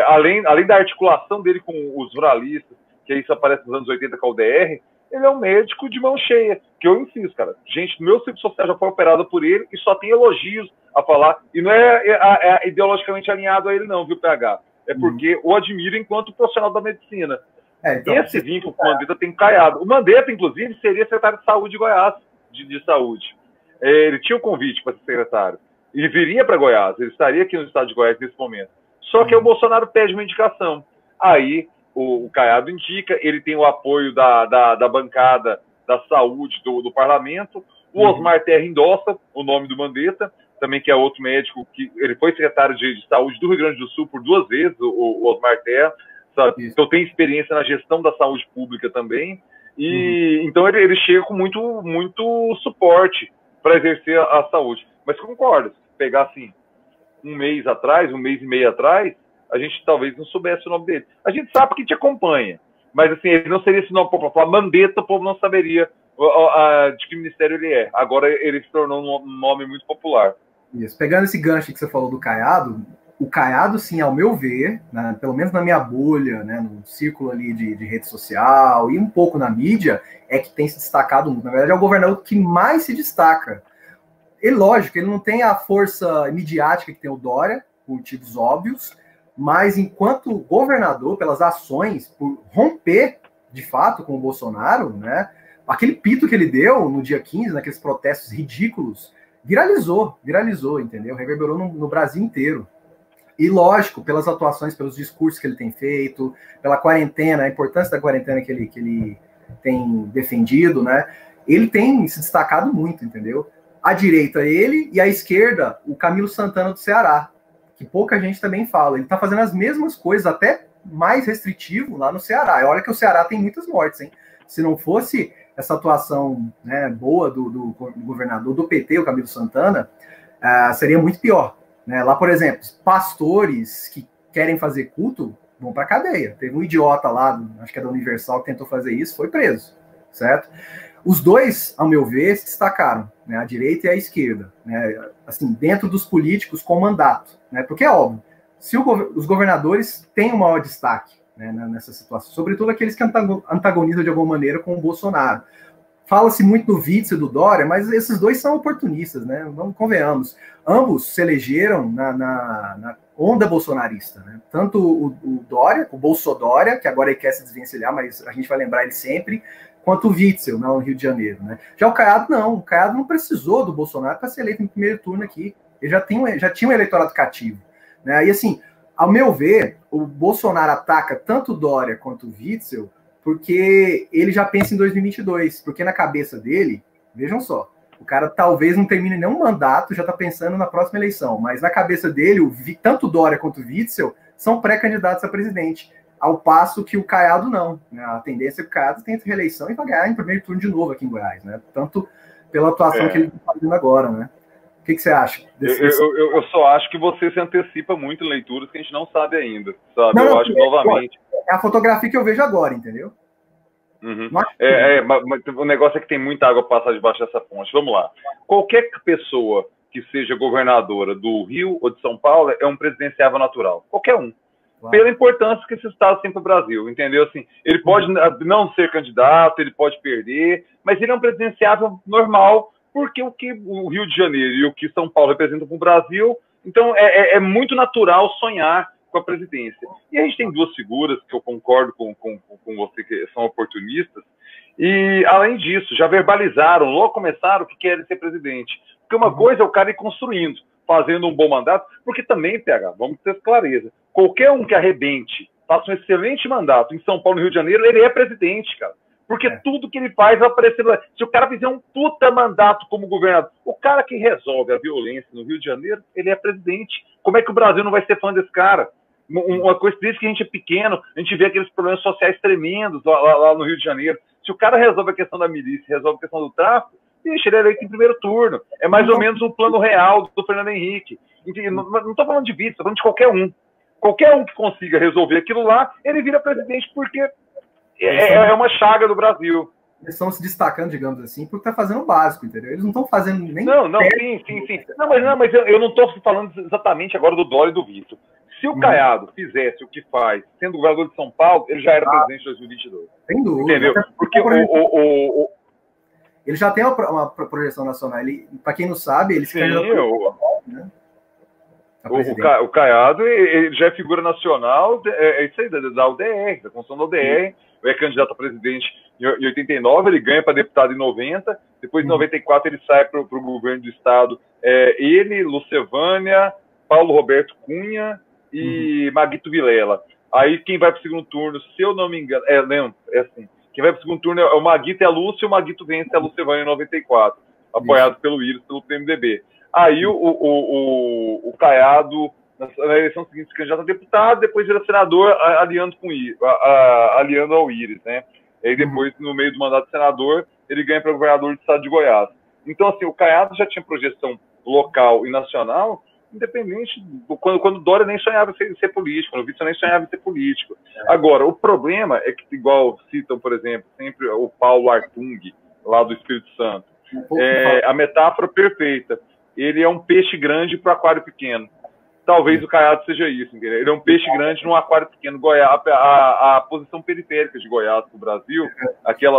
além da articulação dele com os ruralistas, que isso aparece nos anos 80 com a UDR, ele é um médico de mão cheia, que eu insisto, cara. Gente, meu ciclo social já foi operado por ele e só tem elogios a falar. E não é ideologicamente alinhado a ele não, viu, PH? É porque o admiro enquanto profissional da medicina. Então, esse vínculo com o Mandetta tem Caiado. O Mandetta, inclusive, seria secretário de saúde de Goiás, de saúde. Ele tinha o convite para ser secretário. Ele viria para Goiás, ele estaria aqui no estado de Goiás nesse momento. Só que o Bolsonaro pede uma indicação. Aí o Caiado indica, ele tem o apoio da bancada da saúde do parlamento. O Osmar Terra endossa o nome do Mandetta, também que é outro médico, que ele foi secretário de saúde do Rio Grande do Sul por 2 vezes, o Osmar Terra, sabe? Então tem experiência na gestão da saúde pública também, e então ele chega com muito suporte para exercer a saúde. Mas concordo, se pegar assim, um mês e meio atrás, a gente talvez não soubesse o nome dele. A gente sabe que te acompanha. Mas, assim, ele não seria esse nome popular. Falar Mandetta, o povo não saberia de que ministério ele é. Agora ele se tornou um nome muito popular. Isso. Pegando esse gancho que você falou do Caiado, o Caiado, sim, ao meu ver, né, pelo menos na minha bolha, né, no círculo ali de rede social e um pouco na mídia, é que tem se destacado muito. Na verdade, é o governador que mais se destaca. E, lógico, ele não tem a força midiática que tem o Dória, por motivos óbvios, mas enquanto governador, pelas ações, por romper, de fato, com o Bolsonaro, né, aquele pito que ele deu no dia 15, naqueles protestos ridículos, viralizou, entendeu? Reverberou no Brasil inteiro. E, lógico, pelas atuações, pelos discursos que ele tem feito, pela quarentena, a importância da quarentena que ele tem defendido, né? Ele tem se destacado muito, entendeu? À direita, ele, e à esquerda, o Camilo Santana do Ceará, que pouca gente também fala. Ele tá fazendo as mesmas coisas, até mais restritivo lá no Ceará. E olha que o Ceará tem muitas mortes, hein? Se não fosse essa atuação, né, boa do governador do PT, o Camilo Santana, seria muito pior. Né? Lá, por exemplo, pastores que querem fazer culto vão para cadeia. Teve um idiota lá, acho que é da Universal, que tentou fazer isso, foi preso, certo? Os dois, ao meu ver, se destacaram, né? A direita e a esquerda, né? Assim, dentro dos políticos com mandato, né? Porque é óbvio, se os governadores têm um maior destaque, né, nessa situação, sobretudo aqueles que antagonizam de alguma maneira com o Bolsonaro. Fala-se muito do Witzel e do Dória, mas esses dois são oportunistas, né? Vamos, convenhamos. Ambos se elegeram na onda bolsonarista, né? Tanto o Dória, o Bolsodória, que agora ele quer se desvencilhar, mas a gente vai lembrar ele sempre, quanto o Witzel, no Rio de Janeiro, né? Já o Caiado, não. O Caiado não precisou do Bolsonaro para ser eleito no primeiro turno aqui. Ele já tinha um eleitorado cativo, né? E assim, ao meu ver, o Bolsonaro ataca tanto o Dória quanto o Witzel porque ele já pensa em 2022, porque na cabeça dele, vejam só, o cara talvez não termine nenhum mandato, já está pensando na próxima eleição, mas na cabeça dele, tanto o Dória quanto o Witzel são pré-candidatos a presidente, ao passo que o Caiado não, né? A tendência é que o Caiado tenha reeleição e vai ganhar em primeiro turno de novo aqui em Goiás, né? Tanto pela atuação que ele está fazendo agora, né? O que você acha? Eu só acho que você se antecipa muito em leituras que a gente não sabe ainda, sabe? Não, eu acho que, novamente... É a fotografia que eu vejo agora, entendeu? Uhum. Mas o negócio é que tem muita água passar debaixo dessa ponte. Vamos lá. Qualquer pessoa que seja governadora do Rio ou de São Paulo é um presidenciável natural. Qualquer um. Claro. Pela importância que esse estado tem para o Brasil, entendeu? Assim, ele pode não ser candidato, ele pode perder, mas ele é um presidenciável normal, porque o que o Rio de Janeiro e o que São Paulo representam para o Brasil, então é muito natural sonhar com a presidência. E a gente tem duas figuras que eu concordo com você, que são oportunistas, e além disso, já verbalizaram, logo começaram que querem ser presidente. Porque uma coisa é o cara ir construindo, fazendo um bom mandato, porque também, PH, vamos ter clareza, qualquer um que arrebente, faça um excelente mandato em São Paulo e Rio de Janeiro, ele é presidente, cara. Porque tudo que ele faz vai aparecer. Se o cara fizer um puta mandato como governador, o cara que resolve a violência no Rio de Janeiro, ele é presidente. Como é que o Brasil não vai ser fã desse cara? Uma coisa desde que a gente é pequeno, a gente vê aqueles problemas sociais tremendos lá no Rio de Janeiro. Se o cara resolve a questão da milícia, resolve a questão do tráfico, deixa ele eleito em primeiro turno. É mais ou menos o plano real do Fernando Henrique. Não estou falando de vice, estou falando de qualquer um. Qualquer um que consiga resolver aquilo lá, ele vira presidente, porque é uma chaga do Brasil. Eles estão se destacando, digamos assim, porque está fazendo o básico, entendeu? Eles não estão fazendo nem... Não, sim. Não, mas eu não estou falando exatamente agora do Dória e do Witzel. Se o Caiado fizesse o que faz, sendo governador de São Paulo, ele já era presidente de 2022. Sem dúvida. Entendeu? Porque ele já tem uma projeção nacional. Para quem não sabe, ele se candidatou, né? O Caiado, ele já é figura nacional, é isso aí, da UDR, da construção da UDR. Ele é candidato a presidente em 89, ele ganha para deputado em 90, depois em 94 ele sai para o governo do estado. Ele, Lucevânia, Paulo Roberto Cunha e Maguito Vilela. Aí quem vai para o segundo turno, se eu não me engano, lembro, assim, quem vai para o segundo turno é o Maguito e a Lúcia, e o Maguito vence a Lucevânia em 94, apoiado pelo Íris, pelo PMDB. Aí o Caiado, na eleição seguinte, se candidata a deputado, depois vira senador aliando ao Íris, né? E aí depois, no meio do mandato de senador, ele ganha para governador do estado de Goiás. Então, assim, o Caiado já tinha projeção local e nacional, independente, quando o Dória nem sonhava em ser político, quando o Witzel nem sonhava em ser político. Agora, o problema é que, igual citam, por exemplo, sempre o Paulo Artung, lá do Espírito Santo, a metáfora perfeita. Ele é um peixe grande para o aquário pequeno. Talvez o Caiado seja isso, entendeu? Ele é um peixe grande num aquário pequeno. Goiás, a posição periférica de Goiás para o Brasil,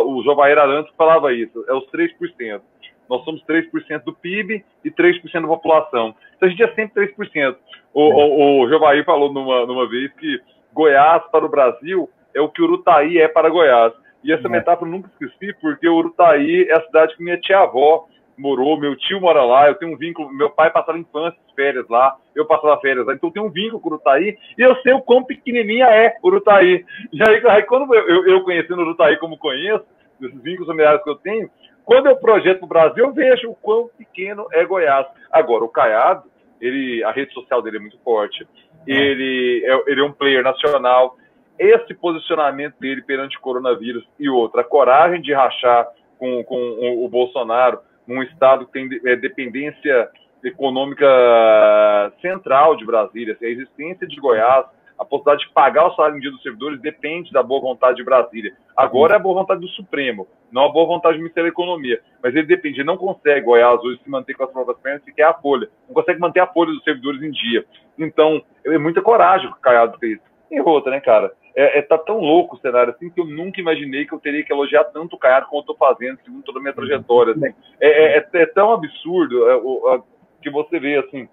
o Jovair Arantes falava isso, é os 3%. Nós somos 3% do PIB e 3% da população. Então a gente é sempre 3%. O Jovair falou numa vez que Goiás para o Brasil é o que Urutaí é para Goiás. E essa metáfora eu nunca esqueci, porque Urutaí é a cidade que minha tia-avó morou, meu tio mora lá, eu tenho um vínculo, meu pai passava infância, férias lá, eu passava férias lá, então eu tenho um vínculo com Urutaí, e eu sei o quão pequenininha é Urutaí. E aí quando eu conhecendo Urutaí como conheço, esses vínculos familiares que eu tenho, quando eu projeto para o Brasil, eu vejo o quão pequeno é Goiás. Agora, o Caiado, a rede social dele é muito forte, ele é um player nacional, esse posicionamento dele perante o coronavírus e outra, a coragem de rachar com o Bolsonaro, num estado que tem dependência econômica central de Brasília, a existência de Goiás, a possibilidade de pagar o salário em dia dos servidores depende da boa vontade de Brasília. Agora é a boa vontade do Supremo, não a boa vontade do Ministério da Economia. Mas ele depende, ele não consegue, Goiás, hoje, se manter com as próprias pernas, se quer a folha. Não consegue manter a folha dos servidores em dia. Então, é muita coragem que o Caiado fez. E outra, né, cara? Tá tão louco o cenário assim que eu nunca imaginei que eu teria que elogiar tanto o Caiado como eu tô fazendo, segundo toda a minha trajetória. Assim. É tão absurdo que você vê, assim,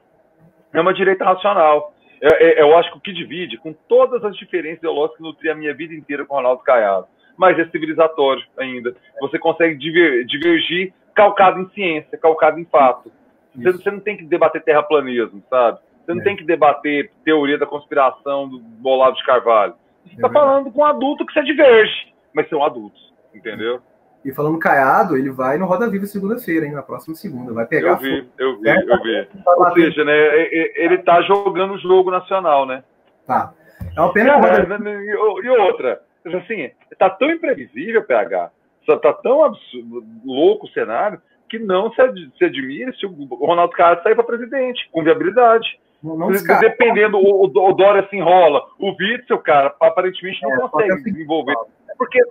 é uma direita racional. Eu acho que o que divide, com todas as diferenças ideológicas que nutri a minha vida inteira com o Ronaldo Caiado, mas é civilizatório ainda. Você consegue divergir calcado em ciência, calcado em fato. Você não tem que debater terraplanismo, sabe? Você não tem que debater teoria da conspiração do Olavo de Carvalho. Você está falando com um adulto que você diverge, mas são adultos, entendeu? E falando Caiado, ele vai no Roda Viva segunda-feira, hein? Na próxima segunda. Vai pegar. Eu vi. Ou seja, né? Ele tá jogando o jogo nacional, né? Tá. É uma pena. Cara, e outra, assim, tá tão imprevisível, PH, tá tão absurdo, louco o cenário, que não se admire se o Ronaldo Caiado sair para presidente, com viabilidade. Não dependendo, o Dória se enrola. O Witzel, cara, aparentemente não consegue desenvolver. Porque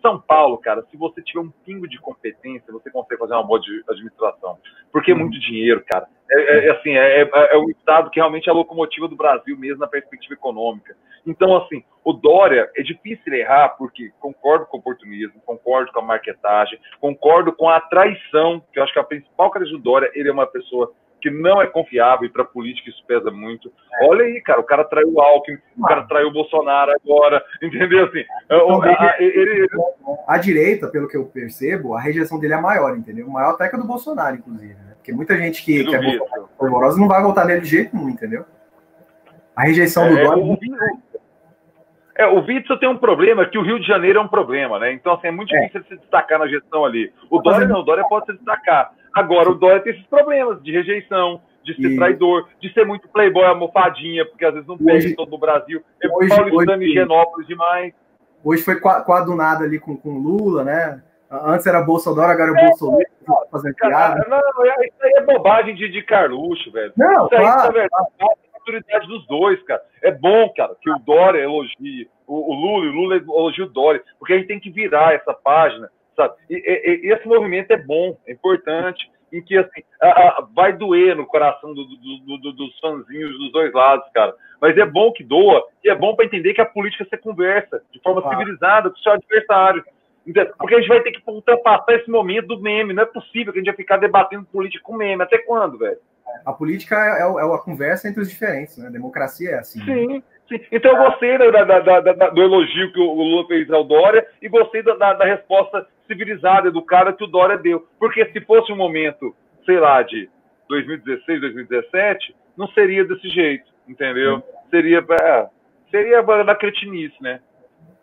São Paulo, cara, se você tiver um pingo de competência, você consegue fazer uma boa administração. Porque é muito dinheiro, cara. É um estado que realmente é a locomotiva do Brasil mesmo na perspectiva econômica. Então, assim, o Dória, é difícil errar, porque concordo com o oportunismo, concordo com a marketagem, concordo com a traição, que eu acho que a principal característica do Dória, ele é uma pessoa que não é confiável, e para política isso pesa muito. Olha aí, cara, o cara traiu o Alckmin, o cara traiu o Bolsonaro agora, entendeu? Assim, a direita, pelo que eu percebo, a rejeição dele é maior, entendeu? Maior até que a do Bolsonaro, inclusive, né? Porque muita gente que é fervorosa não vai votar nele de jeito nenhum, entendeu? A rejeição do Dória... O Witzel tem um problema, que o Rio de Janeiro é um problema, né? Então, assim, é muito difícil de se destacar na gestão ali. O Dória não, o Dória pode se destacar. Agora, o Dória tem esses problemas de rejeição, de ser traidor, de ser muito playboy, almofadinha, porque às vezes não pega em todo o Brasil. É paulistano e Genópolis demais. Hoje foi coadunado ali com Lula, né? Antes era Bolsonaro, agora é Bolsonaro fazendo piada. Não, isso aí é bobagem de Carluxo, velho. Não, isso aí, na verdade, é a maturidade dos dois, cara. É bom, cara, que o Dória elogie o Lula elogie o Dória, porque a gente tem que virar essa página, sabe? E esse movimento é bom, é importante, em que, assim, vai doer no coração dos fãzinhos dos dois lados, cara. Mas é bom que doa, e é bom para entender que a política se conversa de forma civilizada com o seu adversário. Porque a gente vai ter que ultrapassar esse momento do meme. Não é possível que a gente vai ficar debatendo política com meme. Até quando, velho? A política é a conversa entre os diferentes, né? A democracia é assim. Sim. Então eu gostei do elogio que o Lula fez ao Dória e gostei da resposta civilizada, educada que o Dória deu. Porque se fosse um momento, sei lá, de 2016, 2017, não seria desse jeito, entendeu? Seria da cretinice, né?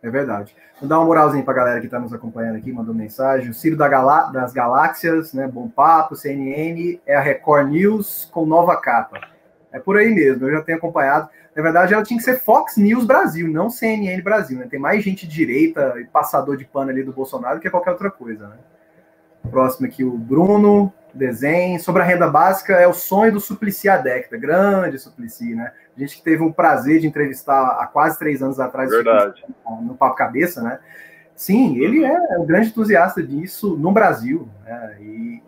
É verdade. Vou dar uma moralzinha pra galera que tá nos acompanhando aqui, mandou mensagem. O Ciro das Galáxias, né? Bom papo, CNN, é a Record News com nova capa. É por aí mesmo, eu já tenho acompanhado. Na verdade, ela tinha que ser Fox News Brasil, não CNN Brasil, né? Tem mais gente de direita e passador de pano ali do Bolsonaro que qualquer outra coisa, né? Próximo aqui, o Bruno. desenho. Sobre a renda básica, é o sonho do Suplicy Adecta, grande Suplicy, né? A gente que teve um prazer de entrevistar há quase 3 anos atrás no Papo Cabeça, né? Sim, ele é um grande entusiasta disso no Brasil, né? E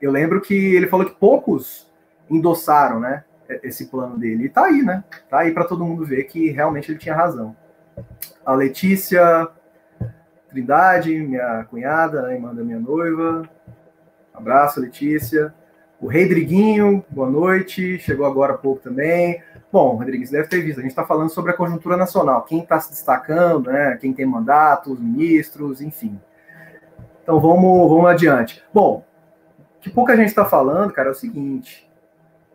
eu lembro que ele falou que poucos endossaram, né, esse plano dele. E tá aí, né? Tá aí para todo mundo ver que realmente ele tinha razão. A Letícia Trindade, minha cunhada, né, irmã da minha noiva. Abraço, Letícia. O Rodriguinho, boa noite. Chegou agora há pouco também. Bom, Rodrigo, você deve ter visto. A gente está falando sobre a conjuntura nacional. Quem está se destacando, né? Quem tem mandato, os ministros, enfim. Então, vamos adiante. Bom, o que pouca gente está falando, cara, é o seguinte.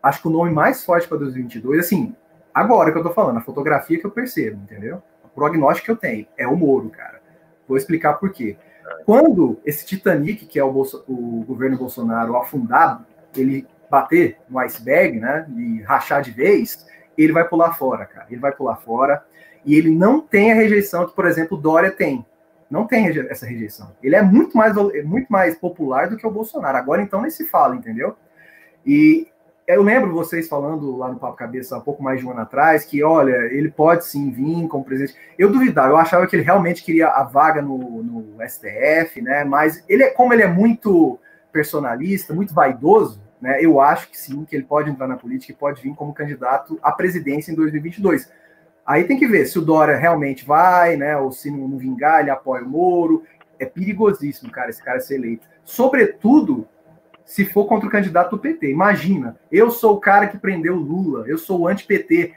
Acho que o nome mais forte para 2022, assim, agora que eu estou falando, a fotografia que eu percebo, entendeu? O prognóstico que eu tenho é o Moro, cara. Vou explicar por quê. Quando esse Titanic, que é o governo Bolsonaro afundado, ele bater no iceberg, né, e rachar de vez, ele vai pular fora, cara. Ele vai pular fora e ele não tem a rejeição que, por exemplo, o Dória tem. Não tem essa rejeição. Ele é muito mais popular do que o Bolsonaro. Agora, então, nem se fala, entendeu? E eu lembro vocês falando lá no Papo Cabeça há pouco mais de um ano atrás que, olha, ele pode sim vir como presidente. Eu duvidava, eu achava que ele realmente queria a vaga no STF, né? Mas como ele é muito personalista, muito vaidoso, né? Eu acho que sim, que ele pode entrar na política e pode vir como candidato à presidência em 2022. Aí tem que ver se o Dória realmente vai, né? Ou se não vingar, ele apoia o Moro. É perigosíssimo, cara, esse cara ser eleito. Sobretudo se for contra o candidato do PT. Imagina, eu sou o cara que prendeu o Lula, eu sou o anti-PT.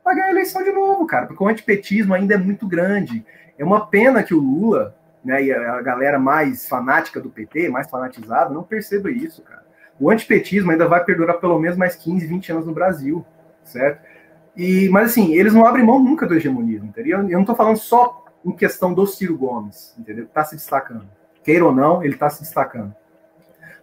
Vai ganhar a eleição de novo, cara, porque o antipetismo ainda é muito grande. É uma pena que o Lula, né, e a galera mais fanática do PT, mais fanatizada, não perceba isso, cara. O antipetismo ainda vai perdurar pelo menos mais 15, 20 anos no Brasil, certo? Mas assim, eles não abrem mão nunca do hegemonismo, entendeu? Eu não tô falando só em questão do Ciro Gomes, entendeu? Tá se destacando. Queira ou não, ele tá se destacando.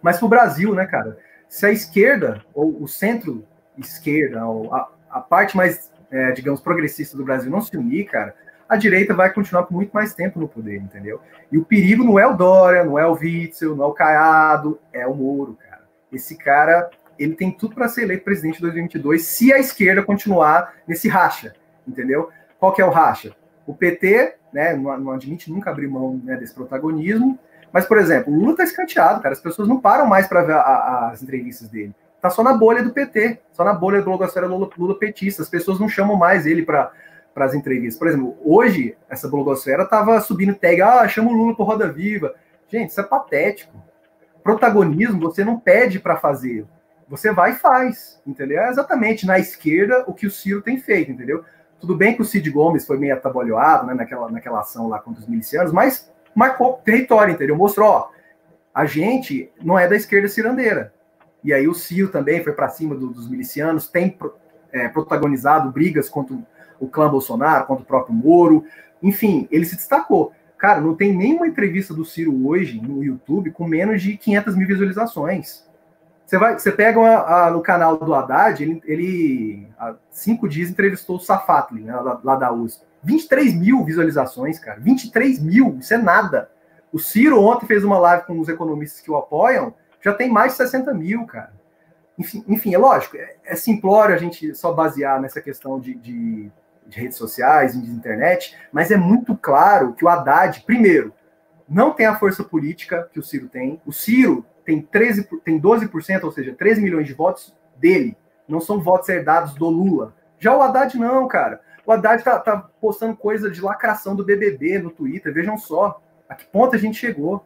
Mas para o Brasil, né, cara? Se a esquerda, ou o centro-esquerda, ou a parte mais, digamos, progressista do Brasil não se unir, cara, a direita vai continuar por muito mais tempo no poder, entendeu? E o perigo não é o Dória, não é o Witzel, não é o Caiado, é o Moro, cara. Esse cara, ele tem tudo para ser eleito presidente em 2022 se a esquerda continuar nesse racha, entendeu? Qual que é o racha? O PT, né, não admite nunca abrir mão, né, desse protagonismo. Mas, por exemplo, o Lula tá escanteado, cara. As pessoas não param mais para ver as entrevistas dele. Tá só na bolha do PT, só na bolha do blogosfera Lula petista. As pessoas não chamam mais ele para as entrevistas. Por exemplo, hoje, essa blogosfera tava subindo tag, chama o Lula por Roda Viva. Gente, isso é patético. Protagonismo você não pede para fazer. Você vai e faz, entendeu? É exatamente na esquerda o que o Ciro tem feito, entendeu? Tudo bem que o Cid Gomes foi meio atabalhoado, né, naquela ação lá contra os milicianos, mas marcou território, entendeu? Mostrou, a gente não é da esquerda cirandeira. E aí o Ciro também foi para cima dos milicianos, tem protagonizado brigas contra o clã Bolsonaro, contra o próprio Moro. Enfim, ele se destacou. Cara, não tem nenhuma entrevista do Ciro hoje no YouTube com menos de 500 mil visualizações. Você pega no canal do Haddad, ele há 5 dias entrevistou o Safatli, né, lá da USP. 23 mil visualizações, cara. 23 mil, isso é nada. O Ciro ontem fez uma live com os economistas que o apoiam, já tem mais de 60 mil, cara. Enfim, é lógico, é simplório a gente só basear nessa questão de redes sociais, de internet, mas é muito claro que o Haddad, primeiro, não tem a força política que o Ciro tem. O Ciro tem 12%, ou seja, 13 milhões de votos dele. Não são votos herdados do Lula. Já o Haddad não, cara. O Haddad tá postando coisa de lacração do BBB no Twitter. Vejam só a que ponto a gente chegou.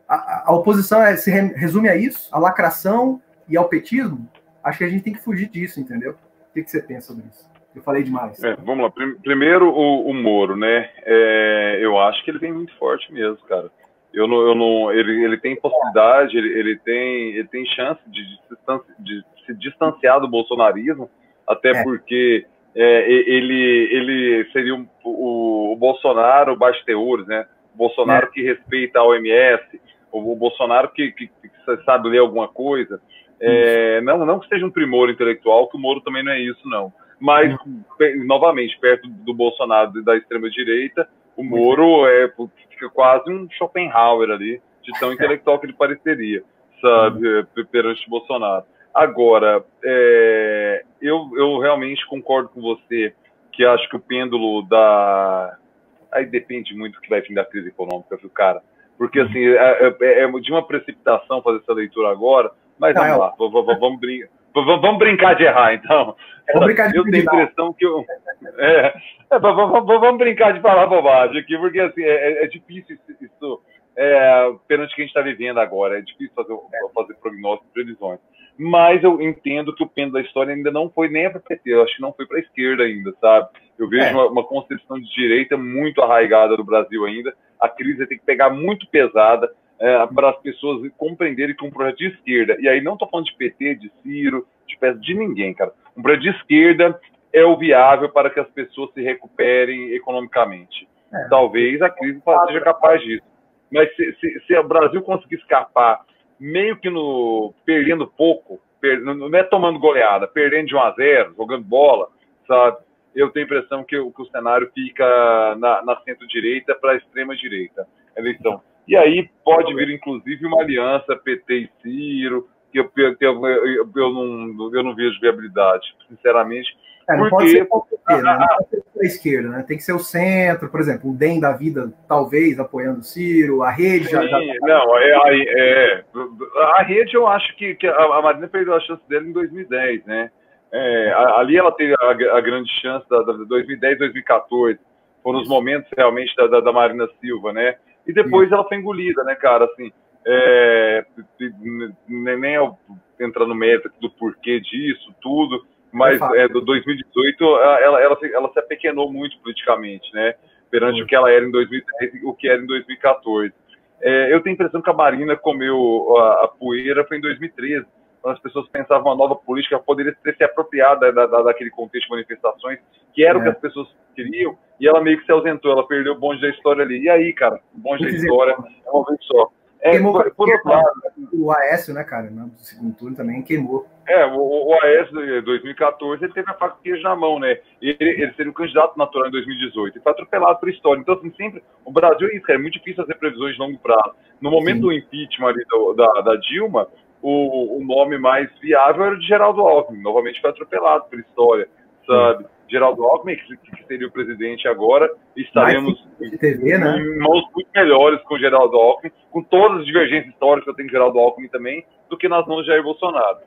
A oposição se resume a isso, a lacração e ao petismo. Acho que a gente tem que fugir disso, entendeu? O que você pensa sobre isso? Eu falei demais. Vamos lá. Primeiro, o Moro, né? Eu acho que ele vem muito forte mesmo, cara. Ele tem possibilidade, ele tem chance de se distanciar do bolsonarismo, até porque ele seria o Bolsonaro bastidores, né? O Bolsonaro que respeita a OMS, o Bolsonaro que sabe ler alguma coisa. Não que seja um primor intelectual, que o Moro também não é isso, não. Mas, novamente, perto do Bolsonaro e da extrema-direita, o Moro fica quase um Schopenhauer ali, de tão intelectual que ele pareceria. sabe, perante Bolsonaro. Agora, eu realmente concordo com você que acho que o pêndulo da... Aí depende muito do que vai vir da crise econômica, viu, cara? Porque, assim, é de uma precipitação fazer essa leitura agora, mas vamos lá, vamos brincar de errar, então. Eu tenho a impressão que vamos brincar de falar bobagem aqui, porque, assim, é difícil isso perante o que a gente está vivendo agora, é difícil fazer prognósticos, previsões. Mas eu entendo que o pêndulo da história ainda não foi nem para o PT, eu acho que não foi para a esquerda ainda, sabe? Eu vejo uma concepção de direita muito arraigada no Brasil ainda. A crise tem que pegar muito pesada para as pessoas compreenderem que um projeto de esquerda, e aí não estou falando de PT, de Ciro, de ninguém, cara. Um projeto de esquerda é o viável para que as pessoas se recuperem economicamente. Talvez a crise seja capaz disso. Mas se o Brasil conseguir escapar meio que perdendo pouco, não é tomando goleada, perdendo de 1-0, jogando bola, sabe? Eu tenho a impressão que o cenário fica na centro-direita para a extrema-direita, eleição. E aí pode vir, inclusive, uma aliança PT e Ciro, que eu não vejo viabilidade, sinceramente. Não pode ser para a esquerda, né? Tem que ser o centro, por exemplo, o DEM da vida, talvez, apoiando o Ciro, a rede... A rede eu acho que a Marina perdeu a chance dela em 2010, né? Ali ela teve a grande chance da 2010, 2014, foram os momentos realmente da Marina Silva, né? E depois ela foi engolida, né, cara? Assim, nem eu entrar no mérito do porquê disso, tudo, mas do 2018 ela se apequenou muito politicamente, né? Perante o que ela era em 2010 e o que era em 2014. Eu tenho a impressão que a Marina comeu a poeira foi em 2013, quando as pessoas pensavam uma nova política, poderia ter se apropriado daquele contexto de manifestações, que era o que as pessoas queriam, e ela meio que se ausentou, ela perdeu o bonde da história ali. E aí, cara, o bonde da história é uma vez só. Por outro lado, o Aécio, né, cara, no segundo turno também queimou. O Aécio, em 2014, ele teve a faca de queijo na mão, né? Ele seria o candidato natural em 2018. Ele foi atropelado por história. Então, assim, sempre... O Brasil é isso, cara, é muito difícil fazer previsões de longo prazo. No momento do impeachment ali da Dilma, o nome mais viável era o de Geraldo Alckmin. Novamente foi atropelado por história, sabe? Geraldo Alckmin, que seria o presidente agora, estaremos em mãos muito melhores com o Geraldo Alckmin, com todas as divergências históricas que eu tenho com o Geraldo Alckmin também, do que nas mãos de Jair Bolsonaro.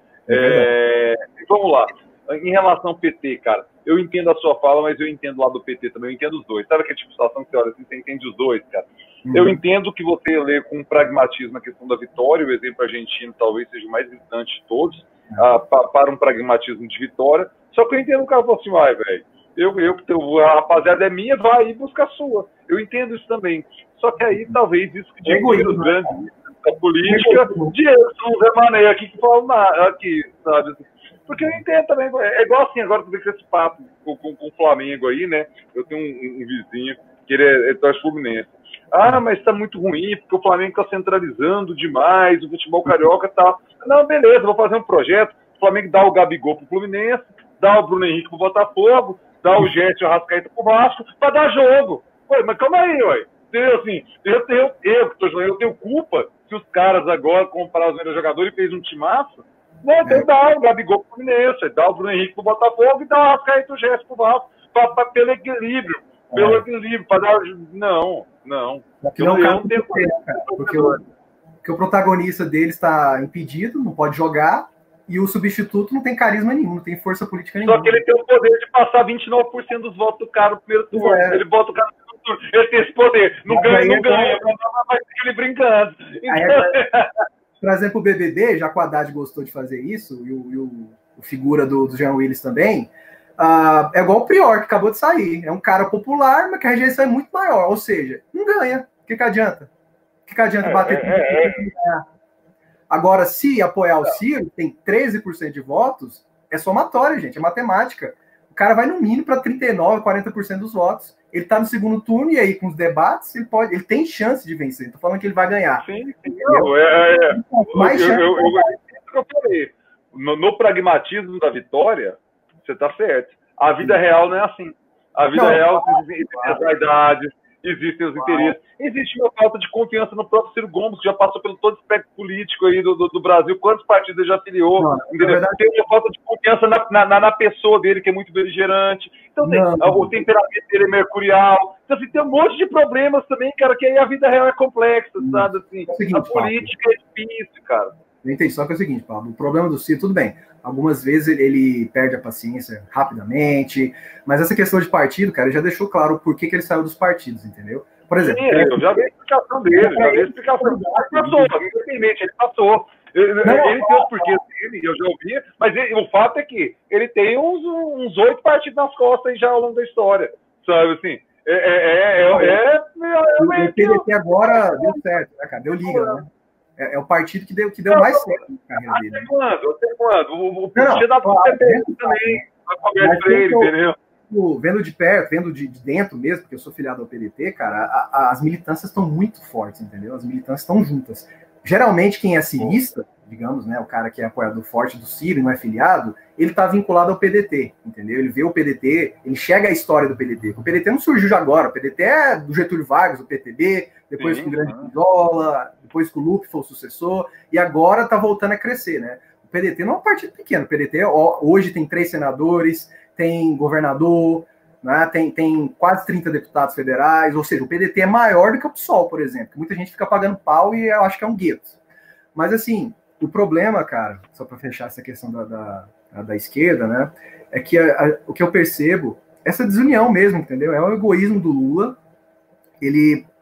Vamos lá. Em relação ao PT, cara, eu entendo a sua fala, mas eu entendo o lado do PT também, eu entendo os dois. Sabe aquela tipo de situação que você olha assim, você entende os dois, cara? Eu entendo que você lê com pragmatismo a questão da vitória, o exemplo argentino talvez seja o mais gritante de todos, para um pragmatismo de vitória, só que eu entendo o cara falou assim, velho, a rapaziada é minha, vai buscar a sua. Eu entendo isso também. Só que aí talvez isso que diga os grandes da política, Diego Zé Mané aqui que fala aqui, sabe? Porque eu entendo também, é igual assim, agora tu vê com esse papo com o Flamengo aí, né? Eu tenho um vizinho que ele torce Fluminense. Mas tá muito ruim, porque o Flamengo tá centralizando demais, o futebol carioca tá... Não, beleza, vou fazer um projeto, o Flamengo dá o Gabigol pro Fluminense, dá o Bruno Henrique pro Botafogo, dá o Gerson e o Arrascaeta pro Vasco, pra dar jogo. Ué, mas calma aí, ué. Assim, eu tenho culpa se os caras agora compraram os melhores jogadores e fez um timaço. Não, tem que dar o Gabigol pro Fluminense, dá o Bruno Henrique pro Botafogo e dá o Arrascaeta e o Gerson pro Vasco, pelo equilíbrio. Pelo equilíbrio, para dar... Não. Porque o protagonista dele está impedido, não pode jogar, e o substituto não tem carisma nenhum, não tem força política nenhuma. Só que ele tem o poder de passar 29% dos votos do cara no primeiro turno. Ele bota o cara no segundo turno. Ele tem esse poder. Não ganha, mas fica ele brincando. Então... Por exemplo, o BBB, já que o Haddad gostou de fazer isso, e o figura do Jean Willis também, é igual o Prior, que acabou de sair. É um cara popular, mas que a rejeição é muito maior. Ou seja, não ganha. O que adianta? O que adianta bater com Agora, se apoiar o Ciro, tem 13% de votos, é somatória, gente, é matemática. O cara vai no mínimo para 39%, 40% dos votos. Ele está no segundo turno e aí, com os debates, ele tem chance de vencer. Estou falando que ele vai ganhar. Sim. Eu falei. No pragmatismo da vitória, você está certo. A vida real não é assim. A vida real tem vaidades, existem os interesses. Existe uma falta de confiança no próprio Ciro Gomes, que já passou pelo todo o espectro político aí do Brasil, quantos partidos ele já afiliou, entendeu? Tem uma falta de confiança na pessoa dele, que é muito beligerante. Então, o temperamento dele é mercurial. Então, assim, tem um monte de problemas também, cara, que aí a vida real é complexa, sabe? Assim, a política é difícil, cara. Eu entendi, só que é o seguinte, Pablo, o problema do Ciro, tudo bem, algumas vezes ele perde a paciência rapidamente, mas essa questão de partido, cara, ele já deixou claro por que ele saiu dos partidos, entendeu? Por exemplo... Sim, eu já vi a explicação dele, Ele passou, infelizmente, ele passou. Ele tem os porquês dele, eu já ouvi, mas o fato é que ele tem uns 8 partidos nas costas aí já ao longo da história, sabe, assim... O PDT agora deu certo, né, cara? Deu liga, né? É o partido que deu mais certo na carreira dele. Até quando? O partido da PDT também, a Roberto Freire, entendeu? Vendo de perto, vendo de dentro mesmo, porque eu sou filiado ao PDT, cara, as militâncias estão muito fortes, entendeu? As militâncias estão juntas. Geralmente, quem é cirista, digamos, né, o cara que é apoiador forte do Ciro e não é filiado, ele está vinculado ao PDT, entendeu? Ele vê o PDT, ele chega a história do PDT. O PDT não surgiu de agora, o PDT é do Getúlio Vargas, o PTB, depois com o Grande Pisola, depois com o Lupe foi o sucessor, e agora está voltando a crescer, né? O PDT não é um partido pequeno, o PDT hoje tem 3 senadores, tem governador, né? Tem quase 30 deputados federais, ou seja, o PDT é maior do que o PSOL, por exemplo. Muita gente fica pagando pau e eu acho que é um gueto. Mas assim, o problema, cara, só para fechar essa questão da esquerda, né, é que o que eu percebo, essa desunião mesmo, entendeu? É o egoísmo do Lula.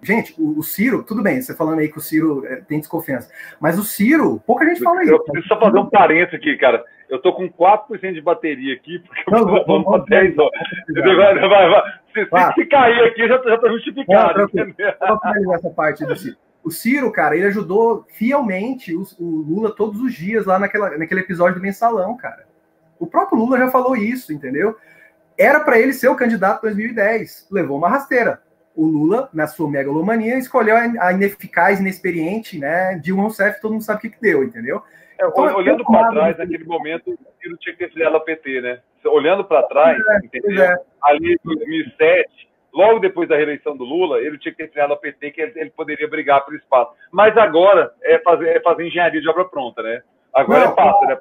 Gente, o Ciro, tudo bem, você falando aí que o Ciro tem desconfiança, mas o Ciro, pouca gente fala isso. Eu preciso só fazer um parênteses aqui, cara. Eu tô com 4% de bateria aqui, porque eu tô falando para 10 horas. Se cair aqui, já tá justificado. Vou finalizar essa parte do Ciro. O Ciro, cara, ele ajudou fielmente o Lula todos os dias lá naquele episódio do Mensalão, cara. O próprio Lula já falou isso, entendeu? Era para ele ser o candidato em 2010. Levou uma rasteira. O Lula, na sua megalomania, escolheu a ineficaz, inexperiente, né, Dilma Rousseff, todo mundo sabe o que deu, entendeu? Então, olhando para trás, naquele momento, o Ciro tinha que ter filiado ao PT, né? Olhando para trás, entendeu? Ali em 2007... Logo depois da reeleição do Lula, ele tinha que ter criado a PT, que ele poderia brigar por espaço. Mas agora é fazer engenharia de obra pronta, né? Agora é fácil, né?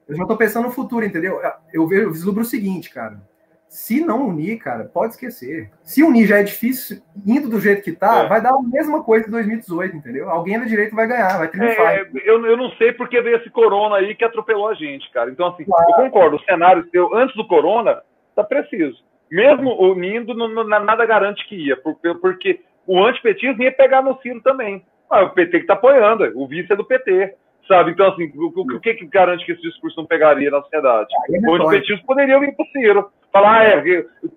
Eu já estou pensando no futuro, entendeu? Eu vislumbro o seguinte, cara. Se não unir, cara, pode esquecer. Se unir já é difícil, indo do jeito que tá, vai dar a mesma coisa que 2018, entendeu? Alguém da direita vai ganhar, vai triunfar. Eu não sei porque veio esse corona aí que atropelou a gente, cara. Então, assim, eu concordo, o cenário seu, antes do corona, tá preciso. Mesmo unindo, nada garante que ia, porque o antipetismo ia pegar no Ciro também. O PT que está apoiando, o vice é do PT, sabe? Então, assim, o que garante que esse discurso não pegaria na sociedade? O antipetismo poderia vir para o Ciro. Falar,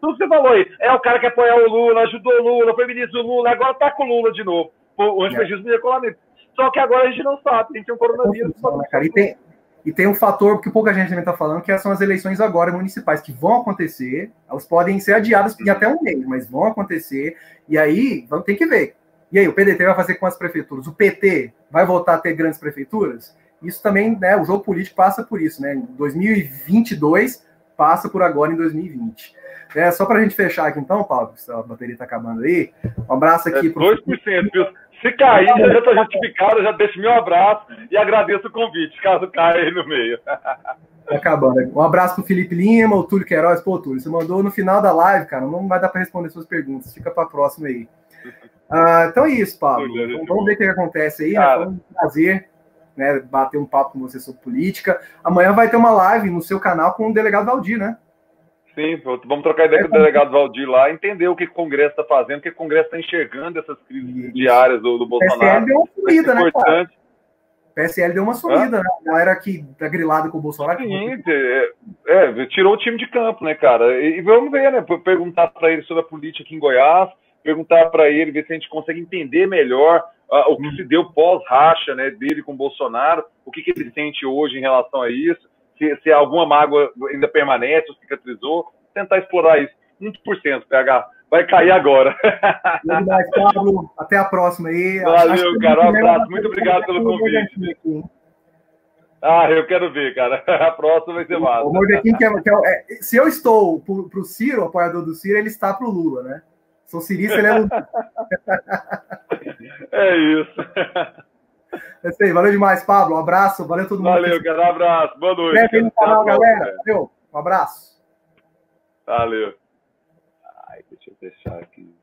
tudo que você falou aí, o cara que apoiar o Lula, ajudou o Lula, foi ministro do Lula, agora tá com o Lula de novo. O antipetismo ia colar nele. Só que agora a gente não sabe, a gente tem um coronavírus. E tem um fator que pouca gente também está falando, que são as eleições agora municipais, que vão acontecer, elas podem ser adiadas em até um mês, mas vão acontecer, e aí tem que ver. E aí, o PDT vai fazer com as prefeituras? O PT vai voltar a ter grandes prefeituras? Isso também, né, o jogo político passa por isso, né? Em 2022, passa por agora em 2020. Só para a gente fechar aqui então, Paulo, se a bateria está acabando aí, um abraço aqui para 2%, viu? Se cair, já está justificado, já deixo meu abraço e agradeço o convite, caso caia aí no meio. Tá acabando. Um abraço pro Felipe Lima, o Túlio Queiroz. Pô, Túlio, você mandou no final da live, cara, não vai dar para responder suas perguntas, fica para a próxima aí. Então é isso, Pablo. Então, vamos ver o que acontece aí, né? Foi um prazer, né, bater um papo com você sobre política. Amanhã vai ter uma live no seu canal com o delegado Valdir, né? Sim, vamos trocar ideia com o delegado Valdir lá, entender o que o Congresso está fazendo, o que o Congresso está enxergando essas crises diárias do Bolsonaro. PSL deu uma sumida, né, cara? PSL deu uma sumida, né? A galera que tá grilada com o Bolsonaro. Sim, tirou o time de campo, né, cara? E vamos ver, né? Perguntar para ele sobre a política aqui em Goiás, perguntar para ele, ver se a gente consegue entender melhor o que se deu pós-racha, né, dele com o Bolsonaro, o que ele sente hoje em relação a isso. Se alguma mágoa ainda permanece ou cicatrizou, tentar explorar isso. 1%, PH. Vai cair agora. Pablo, até a próxima aí. Valeu, cara. Um abraço. Muito obrigado pelo convite. Eu quero ver, cara. A próxima vai ser massa. O Mordequim, se eu estou pro Ciro, apoiador do Ciro, ele está pro Lula, né? Sou cirista, ele é lutista. É isso. É isso aí, valeu demais, Pablo. Um abraço, valeu todo mundo. Valeu, cara. Um abraço. Boa noite. Inscreve no canal, galera. Valeu. Um abraço. Valeu. Ai, deixa eu fechar aqui.